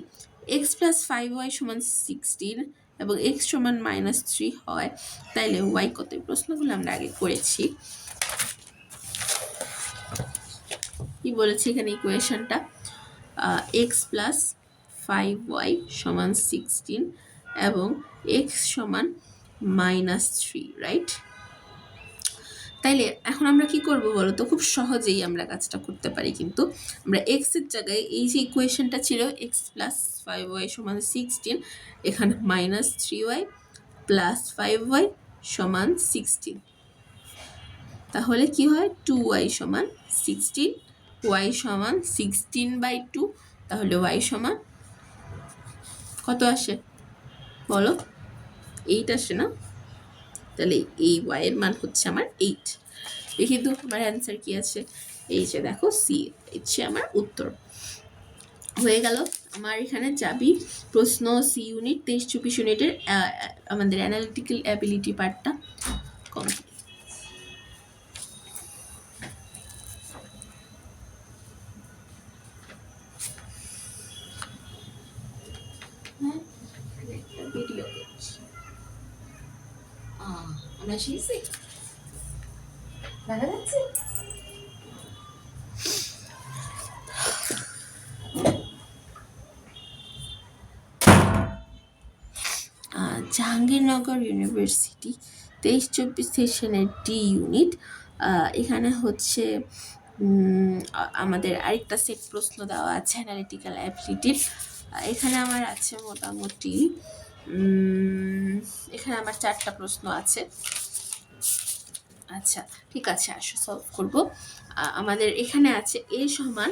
S1: এক্স প্লাস 5y সমান 16 এবং এক্স সমান -3 হয় তাইলে ওয়াই কত? এই প্রশ্নগুলো আমরা আগে করেছি। কি বলেছি এখানে ইকুয়েশনটা? এক্স প্লাস 5y সমান 16 এবং এক্স সমান -3, রাইট? তাইলে এখন আমরা কি করব বলো তো? খুব সহজেই আমরা কাজটা করতে পারি। কিন্তু আমরা এক্স এর জায়গায় এই যে ইকুয়েশনটা ছিল এক্স প্লাস 5y সমান 16, এখানে -3y প্লাস 5y সমান 16, তাহলে কি হয়? 2y সমান 16, y সমান 16/2, তাহলে y সমান কত আসে বলো? 8 আসে না? তাহলে এই y এর মান হচ্ছে আমার 8। দেখি তো আমার অ্যান্সার কি আছে। এই যে দেখো সি হচ্ছে আমার উত্তর। হয়ে গেল আমার এখানে চাবি প্রশ্ন সি ইউনিট 23-24 ইউনিটের আমাদের অ্যানালিটিক্যাল অ্যাবিলিটি পার্টটা কমপ্লিট। আমরা শিখছি, দেখা যাচ্ছে। জাহাঙ্গীরনগর ইউনিভার্সিটি 23-24 সেশনের ডি ইউনিট। এখানে হচ্ছে আমাদের আরেকটা সেট প্রশ্ন দেওয়া আছে অ্যানালিটিক্যাল অ্যাবিলিটির। এখানে আমার আছে মোটামুটি এখানে আমার 4টা প্রশ্ন আছে। আচ্ছা ঠিক আছে, আসো সলভ করব। আমাদের এখানে আছে a সমান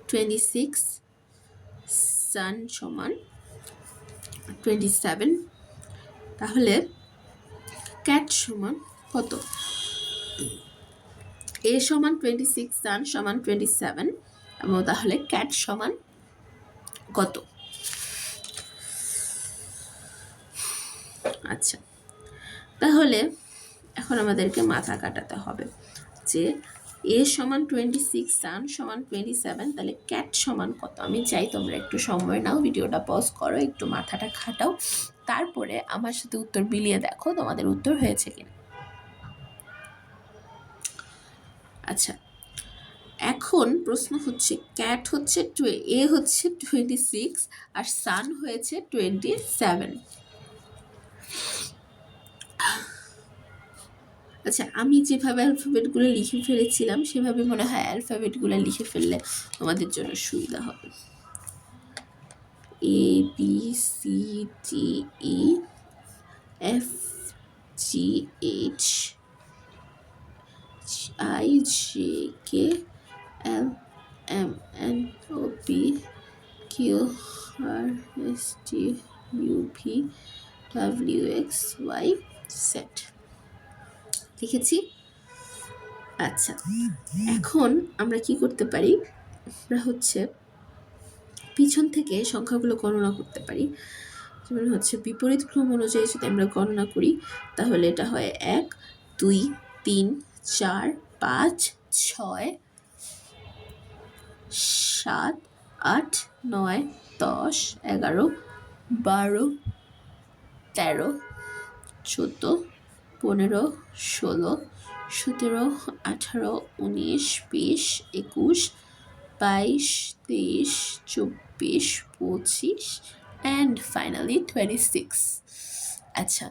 S1: 26, সান সমান 27, তাহলে ক্যাট সমান কত? a সমান 26, সান সমান 27, এবং তাহলে ক্যাট সমান কত? আচ্ছা, তাহলে এখন আমাদেরকে মাথা কাটাতে হবে যে a সমান 26, সান সমান 27, তাহলে ক্যাট সমান কত? আমি চাই তোমরা একটু সময় নাও, ভিডিওটা পজ করো, একটু মাথাটা খাটাও, তারপরে আমার সাথে উত্তর মিলিয়ে দেখো তোমাদের উত্তর হয়েছে কিনা। আচ্ছা, এখন প্রশ্ন হচ্ছে ক্যাট হচ্ছে a হচ্ছে 26 আর সান হয়েছে 27। আচ্ছা, আমি যেভাবে অ্যালফাবেটগুলো লিখে ফেলেছিলাম সেভাবে মনে হয় অ্যালফাবেটগুলো লিখে ফেললে তোমাদের জন্য সুবিধা হবে। A B C D E F G H I J K L M N O P Q R S T U V W X Y Z লিখেছি। আচ্ছা, এখন আমরা কি করতে পারি? আমরা হচ্ছে পিছন থেকে সংখ্যাগুলো গণনা করতে পারি। যেমন হচ্ছে বিপরীত ক্রম অনুযায়ী যদি আমরা গণনা করি তাহলে এটা হয় 1 2 3 4 5 6 7 8 9 10 11 12 13 14 15 16 17 18 19 20 21 22 23 24 25 অ্যান্ড ফাইনালি 26। আচ্ছা,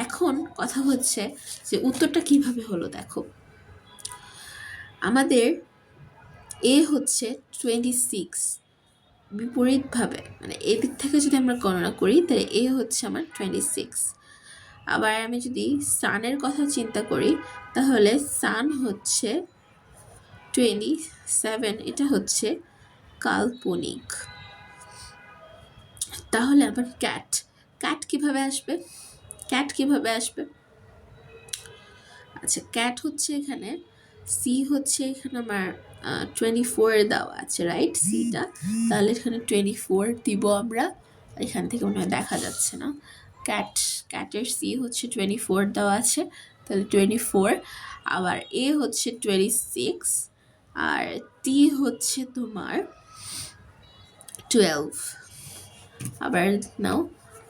S1: এখন কথা হচ্ছে যে উত্তরটা কিভাবে হলো। দেখো, আমাদের এ হচ্ছে 26, বিপরীতভাবে মানে এদিক থেকে যদি আমরা গণনা করি তাহলে এ হচ্ছে আমার 26। আবার আমি যদি সানের কথা চিন্তা করি তাহলে সান হচ্ছে 27, এটা হচ্ছে কাল্পনিক। তাহলে আবার ক্যাট কিভাবে আসবে? আচ্ছা, ক্যাট হচ্ছে এখানে সি হচ্ছে এখানে আমার 24 দেওয়া আছে, রাইট? সিটা, তাহলে এখানে 24 দিব আমরা। এখান থেকে মনে হয় দেখা যাচ্ছে না। ক্যাটের সি হচ্ছে 24 দেওয়া আছে, তাহলে 24। আবার এ হচ্ছে 26 আর টি হচ্ছে তোমার 12। আবার নাও,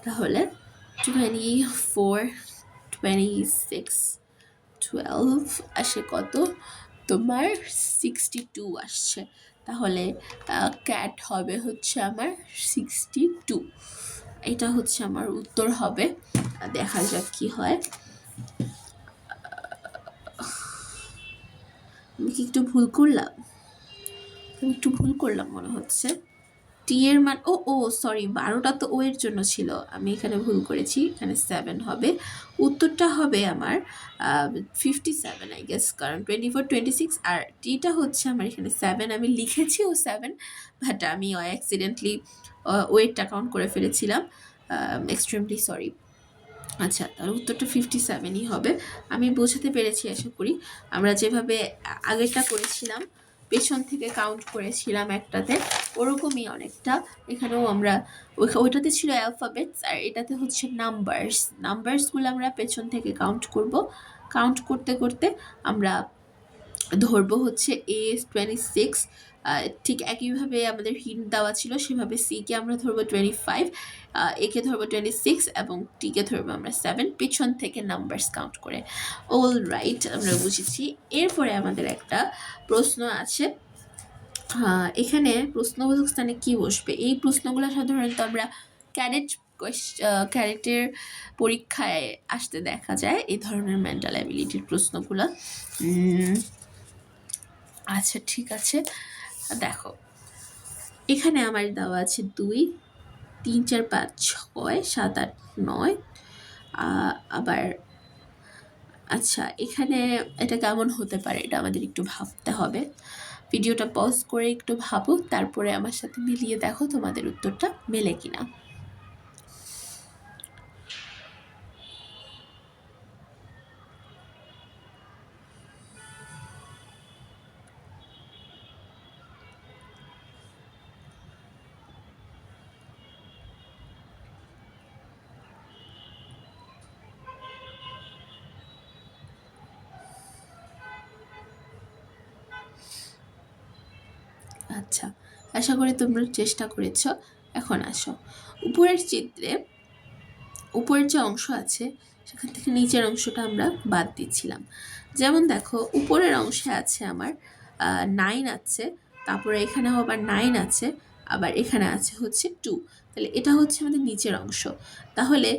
S1: তাহলে 24 26 12 আসে কত? তোমার 62 আসছে। তাহলে ক্যাট হবে হচ্ছে আমার 62। এটা হচ্ছে আমার উত্তর হবে। দেখা যাক কি হয়। আমি কি একটু ভুল করলাম মনে হচ্ছে। টি এর মান ও সরি, 12টা তো ও এর জন্য ছিল, আমি এখানে ভুল করেছি, এখানে 7 হবে। উত্তরটা হবে আমার 57 আই গেস, কারণ 24 26 আর টিটা হচ্ছে আমার এখানে 7। আমি লিখেছি ও 7, বাট আমি অ্যাক্সিডেন্টলি ওয়েটটা কাউন্ট করে ফেলেছিলাম, এক্সট্রিমলি সরি। আচ্ছা, তার উত্তরটা 57ই হবে। আমি বোঝাতে পেরেছি আশা করি। আমরা যেভাবে আগেরটা করেছিলাম, পেছন থেকে কাউন্ট করেছিলাম একটাতে, ওরকমই অনেকটা এখানেও আমরা ওইটাতে ছিল অ্যালফাবেটস আর এটাতে হচ্ছে নাম্বারসগুলো আমরা পেছন থেকে কাউন্ট করব। কাউন্ট করতে করতে আমরা ধরবো হচ্ছে A 26 ঠিক একইভাবে আমাদের হিন্ট দেওয়া ছিল, সেভাবে সিকে আমরা ধরবো 25, একে ধরবো 26 এবং টিকে ধরবো আমরা 7, পিছন থেকে নাম্বারস কাউন্ট করে। অল রাইট, আমরা বুঝেছি। এরপরে আমাদের একটা প্রশ্ন আছে। এখানে প্রশ্নবোধক স্থানে কি বসবে? এই প্রশ্নগুলো সাধারণত আমরা ক্যাডেটের পরীক্ষায় আসতে দেখা যায়, এই ধরনের মেন্টাল অ্যাবিলিটির প্রশ্নগুলো। আচ্ছা ঠিক আছে, দেখো এখানে আমার দেওয়া আছে 2, 3, 4, 5, 6, 7, 8, 9। আবার আচ্ছা, এখানে এটা কেমন হতে পারে এটা আমাদের একটু ভাবতে হবে। ভিডিওটা পজ করে একটু ভাবো, তারপরে আমার সাথে মিলিয়ে দেখো তোমাদের উত্তরটা মেলে কিনা। আচ্ছা, আশা করি তোমরা চেষ্টা করেছ। এখন আসো উপরের চিত্রে, উপরের যে অংশ আছে সেখান থেকে নিচের অংশটা আমরা বাদ দিচ্ছিলাম। যেমন দেখো উপরের অংশে আছে আমার 9 আছে, তারপরে এখানেও আবার 9 আছে, আবার এখানে আছে হচ্ছে 2। তাহলে এটা হচ্ছে আমাদের নিচের অংশ। তাহলে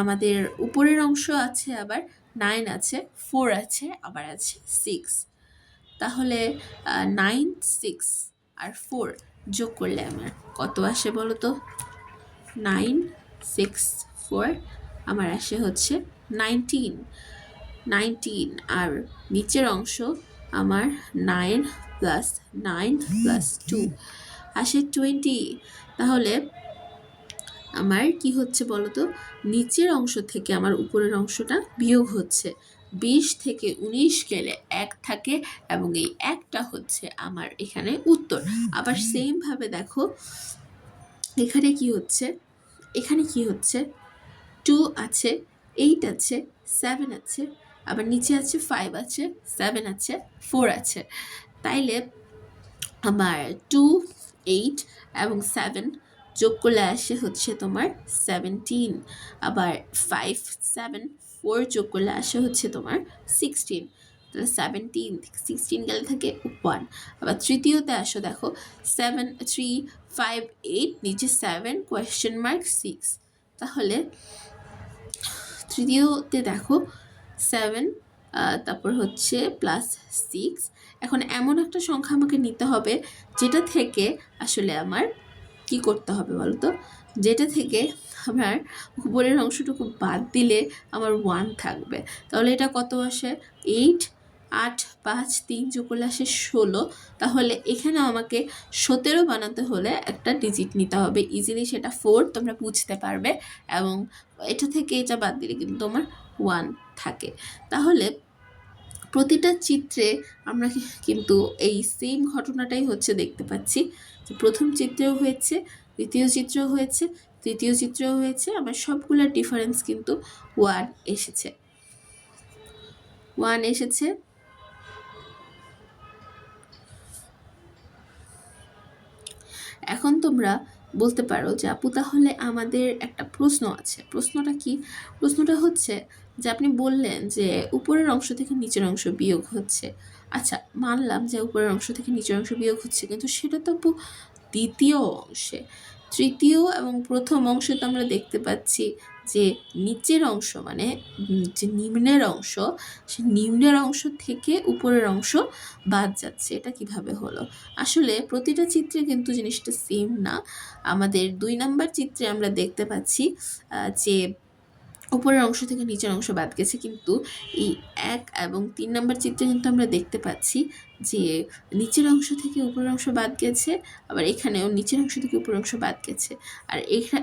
S1: আমাদের উপরের অংশ আছে আবার 9 আছে, 4 আছে, আবার আছে 6। তাহলে 9, 6 আর 4 যোগ করলে আমার কত আসে বলো তো? 9, 6, 4 আমার আসে হচ্ছে 19। আর নিচের অংশ আমার 9 + 9 + 2 আসে 20। তাহলে আমার কি হচ্ছে বলো তো? নিচের অংশ থেকে আমার উপরের অংশটা বিয়োগ হচ্ছে। 20 থেকে 19 গেলে 1 থাকে এবং এই 1টা হচ্ছে আমার এখানে উত্তর। আবার সেম ভাবে দেখো এখানে কি হচ্ছে, এখানে কি হচ্ছে? 2 আছে, 8 আছে, 7 আছে, আবার নিচে আছে 5 আছে, 7 আছে, 4 আছে। তাইলে আমার 2, 8 এবং 7 যোগ করলে আসে হচ্ছে তোমার 17। আবার 5, 7, 4 যোগ করলে আসে হচ্ছে তোমার 16। তাহলে 17 থেকে 16 গেলে থাকে 1। আবার তৃতীয়তে আসো, দেখো 7, 3, 5, 8, নিচে 7, কোয়েশ্চেন মার্ক 6। তাহলে তৃতীয়তে দেখো 7, তারপর হচ্ছে +6। এখন এমন একটা সংখ্যা আমাকে নিতে হবে যেটা থেকে আসলে আমার কি করতে হবে বলো তো? যেটা থেকে আমার উপরের অংশটুকু বাদ দিলে আমার 1 থাকবে। তাহলে এটা কত আসে? 8, 8, 5, 3 যোগ করলে আসে 16। তাহলে এখানে আমাকে 17 বানাতে হলে একটা ডিজিট নিতে হবে। ইজিলি সেটা 4, তোমরা বুঝতে পারবে। এবং এটা থেকে এটা বাদ দিলে কিন্তু তোমার 1 থাকে। তাহলে প্রতিটা চিত্রে আমরা কিন্তু এই সেম ঘটনাটাই হচ্ছে দেখতে পাচ্ছি। প্রথম চিত্রেও হয়েছে, দ্বিতীয় চিত্রেও হয়েছে, তৃতীয় চিত্রেও হয়েছে। আমার সবগুলোর ডিফারেন্স কিন্তু 1 এসেছে। 1 এসেছে। এখন তোমরা বলতে পারো যে আপু তাহলে আমাদের একটা প্রশ্ন আছে। প্রশ্নটা কি? প্রশ্নটা হচ্ছে যে আপনি বললেন যে উপরের অংশ থেকে নিচের অংশ বিয়োগ হচ্ছে। আচ্ছা, মানলাম যে উপরের অংশ থেকে নিচের অংশ বিয়োগ হচ্ছে, কিন্তু সেটা তো আপু দ্বিতীয় অংশে। তৃতীয় এবং প্রথম অংশে তো আমরা দেখতে পাচ্ছি যে নিচের অংশ মানে যে নিম্নের অংশ, সে নিম্নের অংশ থেকে উপরের অংশ বাদ যাচ্ছে। এটা কিভাবে হলো? আসলে প্রতিটা চিত্রে কিন্তু জিনিসটা সেম না। আমাদের 2 নাম্বার চিত্রে আমরা দেখতে পাচ্ছি যে উপরের অংশ থেকে নিচের অংশ বাদ গেছে, কিন্তু এই 1 এবং 3 নাম্বার চিত্রে কিন্তু আমরা দেখতে পাচ্ছি যে নিচের অংশ থেকে উপরের অংশ বাদ গেছে, আবার এখানেও নিচের অংশ থেকে উপরের অংশ বাদ গেছে। আর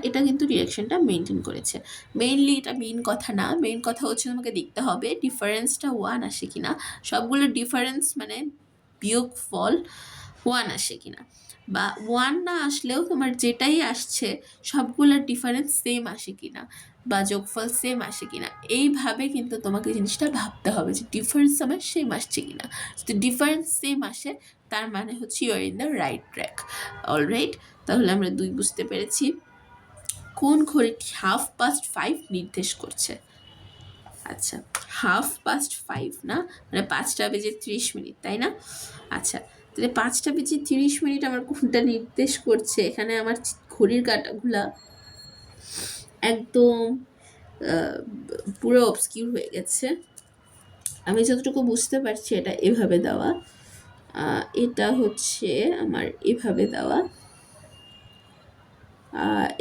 S1: এটা কিন্তু ডিরেকশনটা মেনটেন করেছে। মেইনলি এটা মেইন কথা না, মেইন কথা হচ্ছে তোমাকে দেখতে হবে ডিফারেন্সটা 1 আসে কিনা। সবগুলো ডিফারেন্স মানে বিয়োগফল 1 আসে কিনা, বা 1 না আসলেও তোমার যেটাই আসছে সবগুলোর ডিফারেন্স সেম আসে কিনা। বা যোগফল সেম আসে কিনা, এইভাবে কিন্তু তোমাকে জিনিসটা ভাবতে হবে যে ডিফারেন্স আমার সেম আসছে কিনা। যদি ডিফারেন্স সেম আসে তার মানে হচ্ছে you are in the right track. Alright, তাহলে আমরা 2 বুঝতে পেরেছি। কোন ঘড়িটি 5:30 নির্দেশ করছে? আচ্ছা, 5:30 না, মানে 5:30, তাই না? আচ্ছা, তাহলে 5:30 আমার কোনটা নির্দেশ করছে? এখানে আমার ঘড়ির কাঁটাগুলা একদম পুরো অবস্কিউর হয়ে গেছে। আমি যতটুকু বুঝতে পারছি এটা এভাবে দেওয়া, এটা হচ্ছে আমার এভাবে দেওয়া,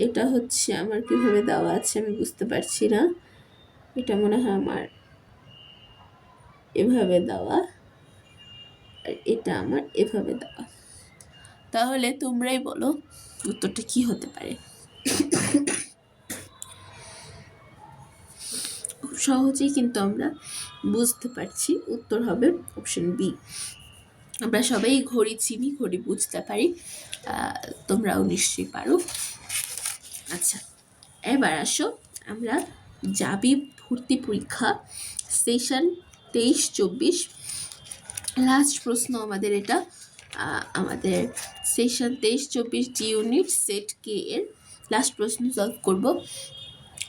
S1: এটা হচ্ছে আমার কিভাবে দেওয়া আছে আমি বুঝতে পারছি না। এটা মনে হয় আমার এভাবে দেওয়া, আর এটা আমার এভাবে দেওয়া। তাহলে তোমরাই বলো উত্তরটা কি হতে পারে? খুব সহজেই কিন্তু আমরা বুঝতে পারছি, উত্তর হবে অপশন বি। আমরা সবাই ঘড়ি চিনি, ঘড়ি বুঝতে পারি, তোমরাও নিশ্চয়ই পারো। আচ্ছা, এবার আসো আমরা যাবি ভর্তি পরীক্ষা সেশন 23-24 লাস্ট প্রশ্ন আমাদের এটা। আমাদের সেশন 23-24 জি ইউনিট সেট কে এর লাস্ট প্রশ্ন সলভ করব।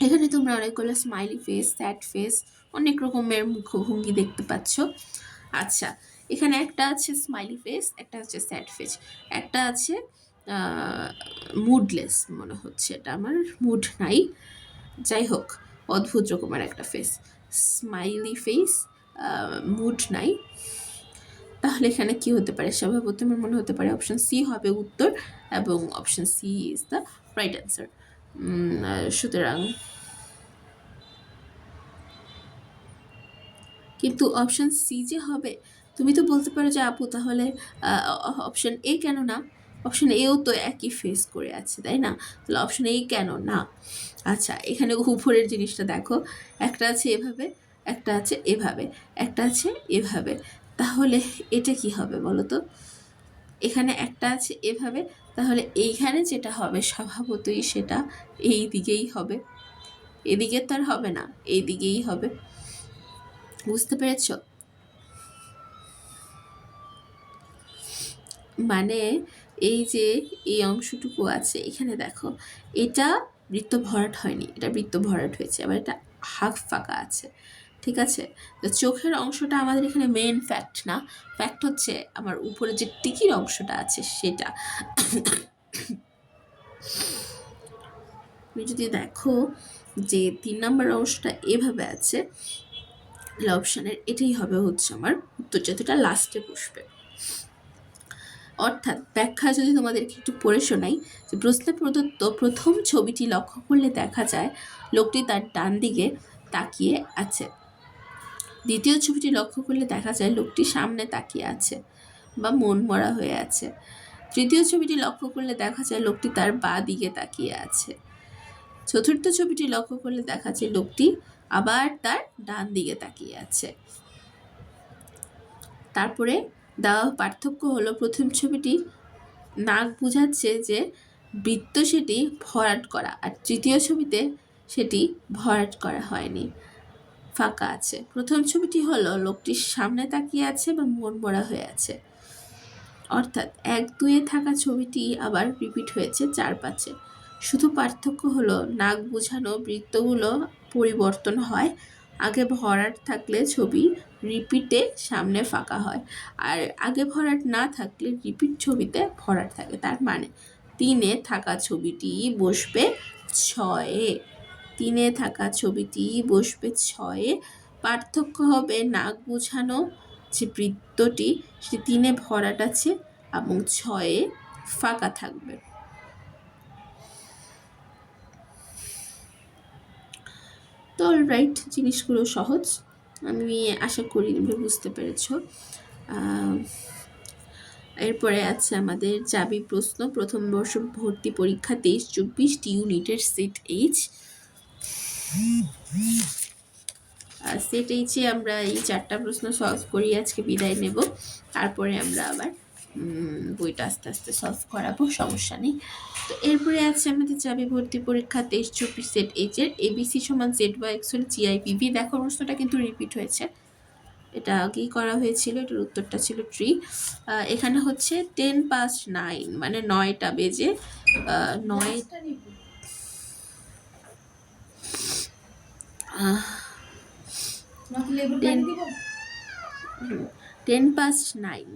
S1: এখানে তোমরা অনেকগুলো স্মাইলি ফেস, স্যাড ফেস, অনেক রকমের মুখভঙ্গি দেখতে পাচ্ছ। আচ্ছা, এখানে একটা আছে স্মাইলি ফেস, একটা হচ্ছে স্যাড ফেস, একটা আছে মুডলেস মনে হচ্ছে, এটা আমার মুড নাই, যাই হোক অদ্ভুত রকমের একটা ফেস, স্মাইলি ফেস, মুড নাই। তাহলে এখানে কি হতে পারে? স্বভাবত আমার মনে হতে পারে অপশন সি হবে উত্তর, এবং option C is the right answer. সুতরাং কিন্তু অপশন সি যে হবে, তুমি তো বলতে পারো যে আপু তাহলে অপশন এ কেন না? অপশন এও তো একই ফেস করে আছে, তাই না? তাহলে অপশন এ কেন না? আচ্ছা, এখানে উপরের জিনিসটা দেখো, একটা আছে এভাবে, একটা আছে এভাবে, একটা আছে এভাবে, তাহলে এটা কি হবে বলো তো? এখানে একটা আছে এভাবে, তাহলে এইখানে যেটা হবে স্বভাবতই সেটা এই দিকেই হবে, এদিকে তো আর হবে না, এই দিকেই হবে। বুঝতে পেরেছ? মানে এই যে এই অংশটুকু আছে এখানে দেখো, এটা বৃত্ত ভরাট হয়নি, এটা বৃত্ত ভরাট হয়েছে, আবার এটা হাফ ফাঁকা আছে, ঠিক আছে? তো চোখের অংশটা আমাদের এখানে মেন ফ্যাক্ট না, ফ্যাক্ট হচ্ছে আমার উপরে যে টিকির অংশটা আছে সেটা। তুমি যদি দেখো যে 3 নম্বর অংশটা এভাবে আছে, অপশানের এটাই হবে হচ্ছে আমার উত্তর, যেটা লাস্টে বসবে। অর্থাৎ ব্যাখ্যা যদি তোমাদেরকে একটু পড়ে শোনাই, যে প্রশ্নে প্রদত্ত প্রথম ছবিটি লক্ষ্য করলে দেখা যায় লোকটি তার ডান দিকে তাকিয়ে আছে। দ্বিতীয় ছবিটি লক্ষ্য করলে দেখা যায় লোকটি সামনে তাকিয়ে আছে বা মন মরা হয়ে আছে। তৃতীয় ছবিটি লক্ষ্য করলে দেখা যায় লোকটি তার বাঁ দিকে তাকিয়ে আছে। চতুর্থ ছবিটি লক্ষ্য করলে দেখা যায় লোকটি আবার তার ডান দিকে তাকিয়ে আছে। তারপরে দেওয়া পার্থক্য হলো, প্রথম ছবিটি নাক বোঝাচ্ছে যে বৃত্ত সেটি ভরাট করা, আর তৃতীয় ছবিতে সেটি ভরাট করা হয়নি, ফাঁকা আছে। প্রথম ছবিটি হলো লোকটির সামনে তাকিয়ে আছে বা মন মরা হয়ে আছে, অর্থাৎ 1-2 থাকা ছবিটি আবার রিপিট হয়েছে 4-5-এ। শুধু পার্থক্য হলো নাক বোঝানো বৃত্তগুলো পরিবর্তন হয়, আগে ভরাট থাকলে ছবি রিপিটে সামনে ফাঁকা হয়, আর আগে ভরাট না থাকলে রিপিট ছবিতে ভরাট থাকে। তার মানে 3-এ থাকা ছবিটি বসবে 6-এ, 3-এ থাকা ছবিটি বসবে 6-এ। পার্থক্য হবে নাক বোঝানো যে বৃত্তটি সেটি 3-এ ভরাট আছে এবং 6-এ ফাঁকা থাকবে। তো অলরাইট, জিনিসগুলো সহজ, আমি আশা করি তোমরা বুঝতে পেরেছ। এরপরে আছে আমাদের যাবি প্রশ্ন প্রথম বর্ষ ভর্তি পরীক্ষা 23-24 ইউনিটের সেট এইচ। সেট এইচে আমরা এই 4টা প্রশ্ন সলভ করি, আজকে বিদায় নেব, তারপরে আমরা আবার বইটা আস্তে আস্তে সলভ করাবো, সমস্যা নেই। তো তো এরপরে আছে আমাদের চাবি ভর্তি পরীক্ষা 23-24 সেট এইচ এর ABC সমান ZY হল GIPV। দেখো প্রশ্নটা কিন্তু রিপিট হয়েছে, এটা আগেই করা হয়েছিল, এটার উত্তরটা ছিল ট্রি। এখানে হচ্ছে 9:10 মানে 9টা বেজে 9 10:09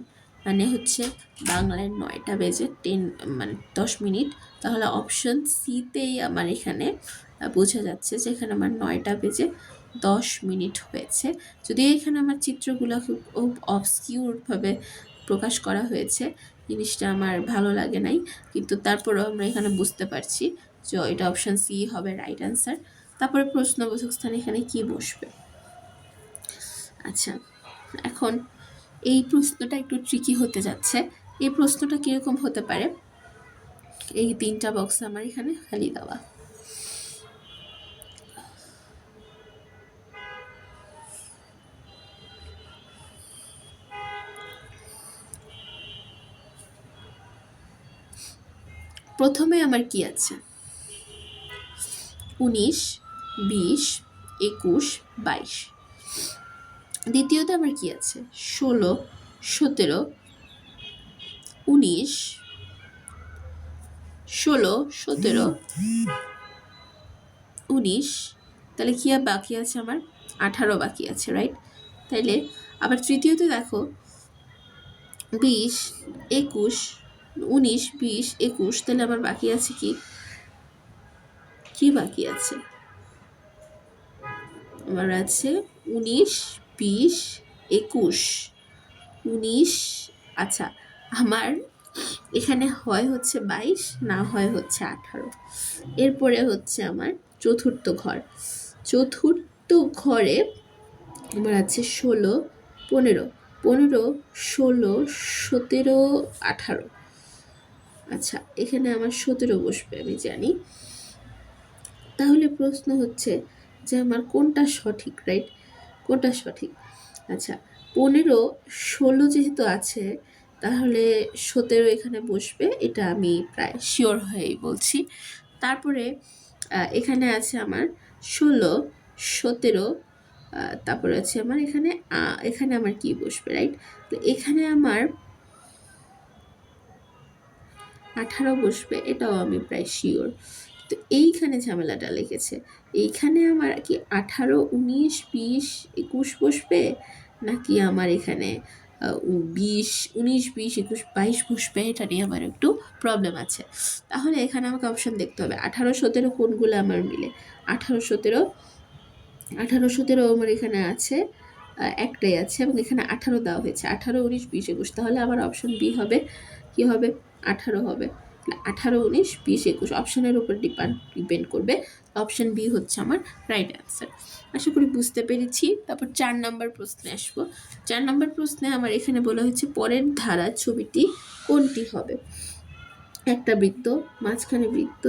S1: মানে হচ্ছে বাংলায় 9টা বেজে 10 মানে 10 মিনিট। তাহলে অপশন সিতেই আমার এখানে বোঝা যাচ্ছে যে এখানে আমার 9টা বেজে 10 মিনিট হয়েছে। যদি এখানে আমার চিত্রগুলো খুব অবস্কিউরভাবে প্রকাশ করা হয়েছে, জিনিসটা আমার ভালো লাগে নাই, কিন্তু তারপরেও আমরা এখানে বুঝতে পারছি যে এটা অপশন সি হবে রাইট অ্যান্সার। তারপরে প্রশ্নবোধক স্থানে এখানে কি বসবে? আচ্ছা, এখন এই প্রশ্নটা একটু ট্রিকি হতে যাচ্ছে। এই প্রশ্নটা কীরকম হতে পারে? এই 3টা বক্স আমার এখানে খালি দেওয়া। প্রথমে আমার কি আছে? 19, 20, 21, 22। দ্বিতীয়তে আমার কি আছে? 16, 17, 19, 16, 17, 19। তাহলে কি আর বাকি আছে আমার? 18 বাকি আছে, রাইট? তাইলে আবার তৃতীয়তে দেখো 20, 21, 19, 20, 21। তাহলে আমার বাকি আছে কি? কি বাকি আছে? আমার আছে 19, 20, 21, 19। আচ্ছা, আমার এখানে হয় হচ্ছে 22, না হয় হচ্ছে 18। এরপরে হচ্ছে আমার চতুর্থ ঘর। চতুর্থ ঘরে আমার আছে 16, 15, 16, 17, 18। আচ্ছা, এখানে আমার 17 বসবে, আমি জানি। তাহলে প্রশ্ন হচ্ছে যে আমার কোনটা সঠিক, রাইট? কোনটা সঠিক? আচ্ছা, 15, 16 যেহেতু আছে, তাহলে 17 এখানে বসবে, এটা আমি প্রায় শিওর হয়েই বলছি। তারপরে এখানে আছে আমার 16, 17, তারপরে আছে আমার এখানে আমার কি বসবে, রাইট? তো এখানে আমার 18 বসবে, এটাও আমি প্রায় শিওর। তো এইখানে ঝামেলাটা লেগেছে। এইখানে আমার কি 18, 19, 20, 21 বসবে, নাকি আমার এখানে 20, 19, 20, 21, 22 বসবে? এটা নিয়ে আমার একটু প্রবলেম আছে। তাহলে এখানে আমাকে অপশন দেখতে হবে 18, 17 কোনগুলো আমার মিলে। 18, 17 আমার এখানে আছে, একটাই আছে, এবং এখানে 18 দেওয়া হয়েছে। 18, 19, 20, 21। তাহলে আমার অপশন বি হবে। কি হবে? 18 হবে। 18, 19, 20, 21 অপশনের উপর ডিপেন্ড করবে। অপশন বি হচ্ছে আমার রাইট অ্যান্সার। আশা করি বুঝতে পেরেছি। তারপর 4 নম্বর প্রশ্নে আসবো। 4 নম্বর প্রশ্নে আমার এখানে বলা হয়েছে পরের ধারা ছবিটি কোনটি হবে? একটা বৃত্ত, মাঝখানে বৃত্ত,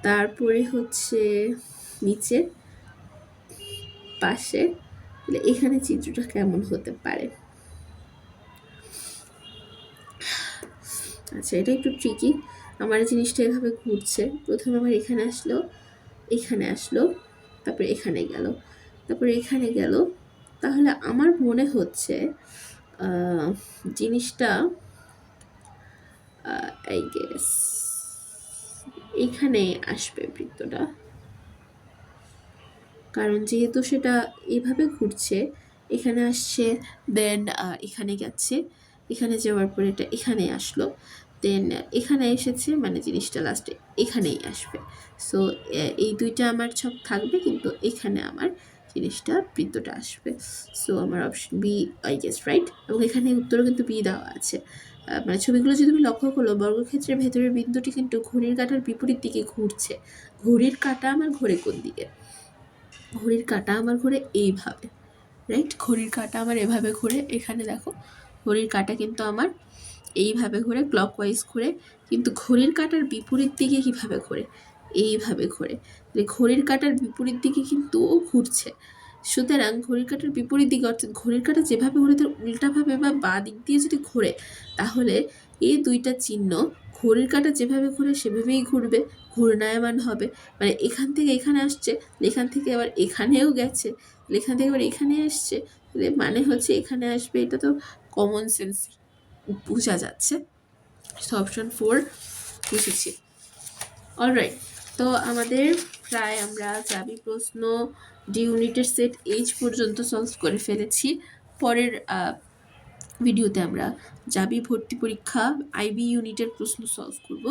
S1: তারপরে হচ্ছে নিচে, পাশে। এখানে চিত্রটা কেমন হতে পারে? আচ্ছা, এটা একটু ট্রিকি। আমার জিনিসটা এভাবে ঘুরছে। প্রথমে আমার এখানে আসলো, তারপরে এখানে গেল, তারপরে এখানে গেল। তাহলে আমার মনে হচ্ছে জিনিসটা আই গেস এখানে আসবে বৃত্তটা, কারণ যেহেতু সেটা এভাবে ঘুরছে, এখানে আসছে, দেন এখানে গেছে, এখানে যাওয়ার পরে এটা এখানে আসলো, দেন এখানে এসেছে, মানে জিনিসটা লাস্টে এখানেই আসবে। সো এই দুইটা আমার ছক থাকবে, কিন্তু এখানে আমার জিনিসটা বৃত্তটা আসবে। সো আমার option B I guess right. এবং এখানে উত্তরও কিন্তু বি দেওয়া আছে। মানে ছবিগুলো যদি তুমি লক্ষ্য করলো, বর্গক্ষেত্রের ভেতরের বিন্দুটি কিন্তু ঘড়ির কাঁটার বিপরীত দিকে ঘুরছে। ঘড়ির কাঁটা আমার ঘোরে কোন দিকে? ঘড়ির কাঁটা আমার ঘুরে এইভাবে, রাইট? ঘড়ির কাঁটা আমার এভাবে ঘুরে। এখানে দেখো ঘড়ির কাঁটা কিন্তু আমার এইভাবে ঘুরে, ক্লকওয়াইজ ঘুরে, কিন্তু ঘড়ির কাঁটার বিপরীত দিকে কীভাবে ঘোরে? এইভাবে ঘোরে। ঘড়ির কাঁটার বিপরীত দিকে কিন্তু ও ঘুরছে। সুতরাং ঘড়ির কাঁটার বিপরীত দিকে, অর্থাৎ ঘড়ির কাঁটা যেভাবে ঘুরে তার উল্টাভাবে বা বাঁ দিক দিয়ে যদি ঘোরে, তাহলে এই দুইটা চিহ্ন ঘড়ির কাঁটা যেভাবে ঘুরে সেভাবেই ঘুরবে, ঘূর্ণায়মান হবে। মানে এখান থেকে এখানে আসছে, এখান থেকে আবার এখানেও গেছে, এখান থেকে আবার এখানে আসছে, মানে হচ্ছে এখানে আসবে। এটা তো কমন সেন্স বোঝা যাচ্ছে। সো অপশন 4 বুঝেছি। অলরাইট, তো আমাদের প্রায় আমরা চাবি প্রশ্ন ডি ইউনিটের সেট এইচ পর্যন্ত সলভ করে ফেলেছি। পরের ভিডিওতে আমরা চাবি ভর্তি পরীক্ষা আইবি ইউনিটের প্রশ্ন সলভ করব।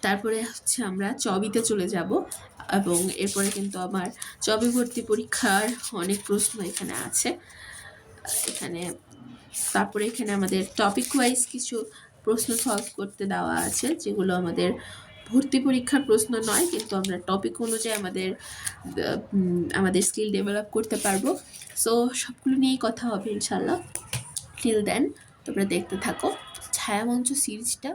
S1: তারপরে হচ্ছে আমরা চবিতে চলে যাব, এবং এরপরে কিন্তু আমার চবি ভর্তি পরীক্ষার অনেক প্রশ্ন এখানে আছে। এখানে তারপরে এখানে আমাদের টপিক ওয়াইজ কিছু প্রশ্ন সলভ করতে দেওয়া আছে, যেগুলো আমাদের ভর্তি পরীক্ষার প্রশ্ন নয়, কিন্তু আমরা টপিক অনুযায়ী আমাদের স্কিল ডেভেলপ করতে পারবো। সো সবগুলো নিয়েই কথা হবে ইনশাল্লাহ। টিল দেন তোমরা দেখতে থাকো। ছায়ামঞ্চ সিরিজটা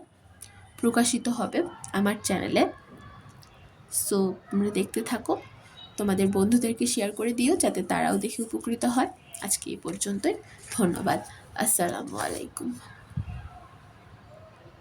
S1: প্রকাশিত হবে আমার চ্যানেলে, সো তোমরা দেখতে থাকো। তোমাদের বন্ধুদেরকে শেয়ার করে দিও যাতে তারাও দেখে উপকৃত হয়। আজকে এই পর্যন্তই, ধন্যবাদ। আসসালামু আলাইকুম।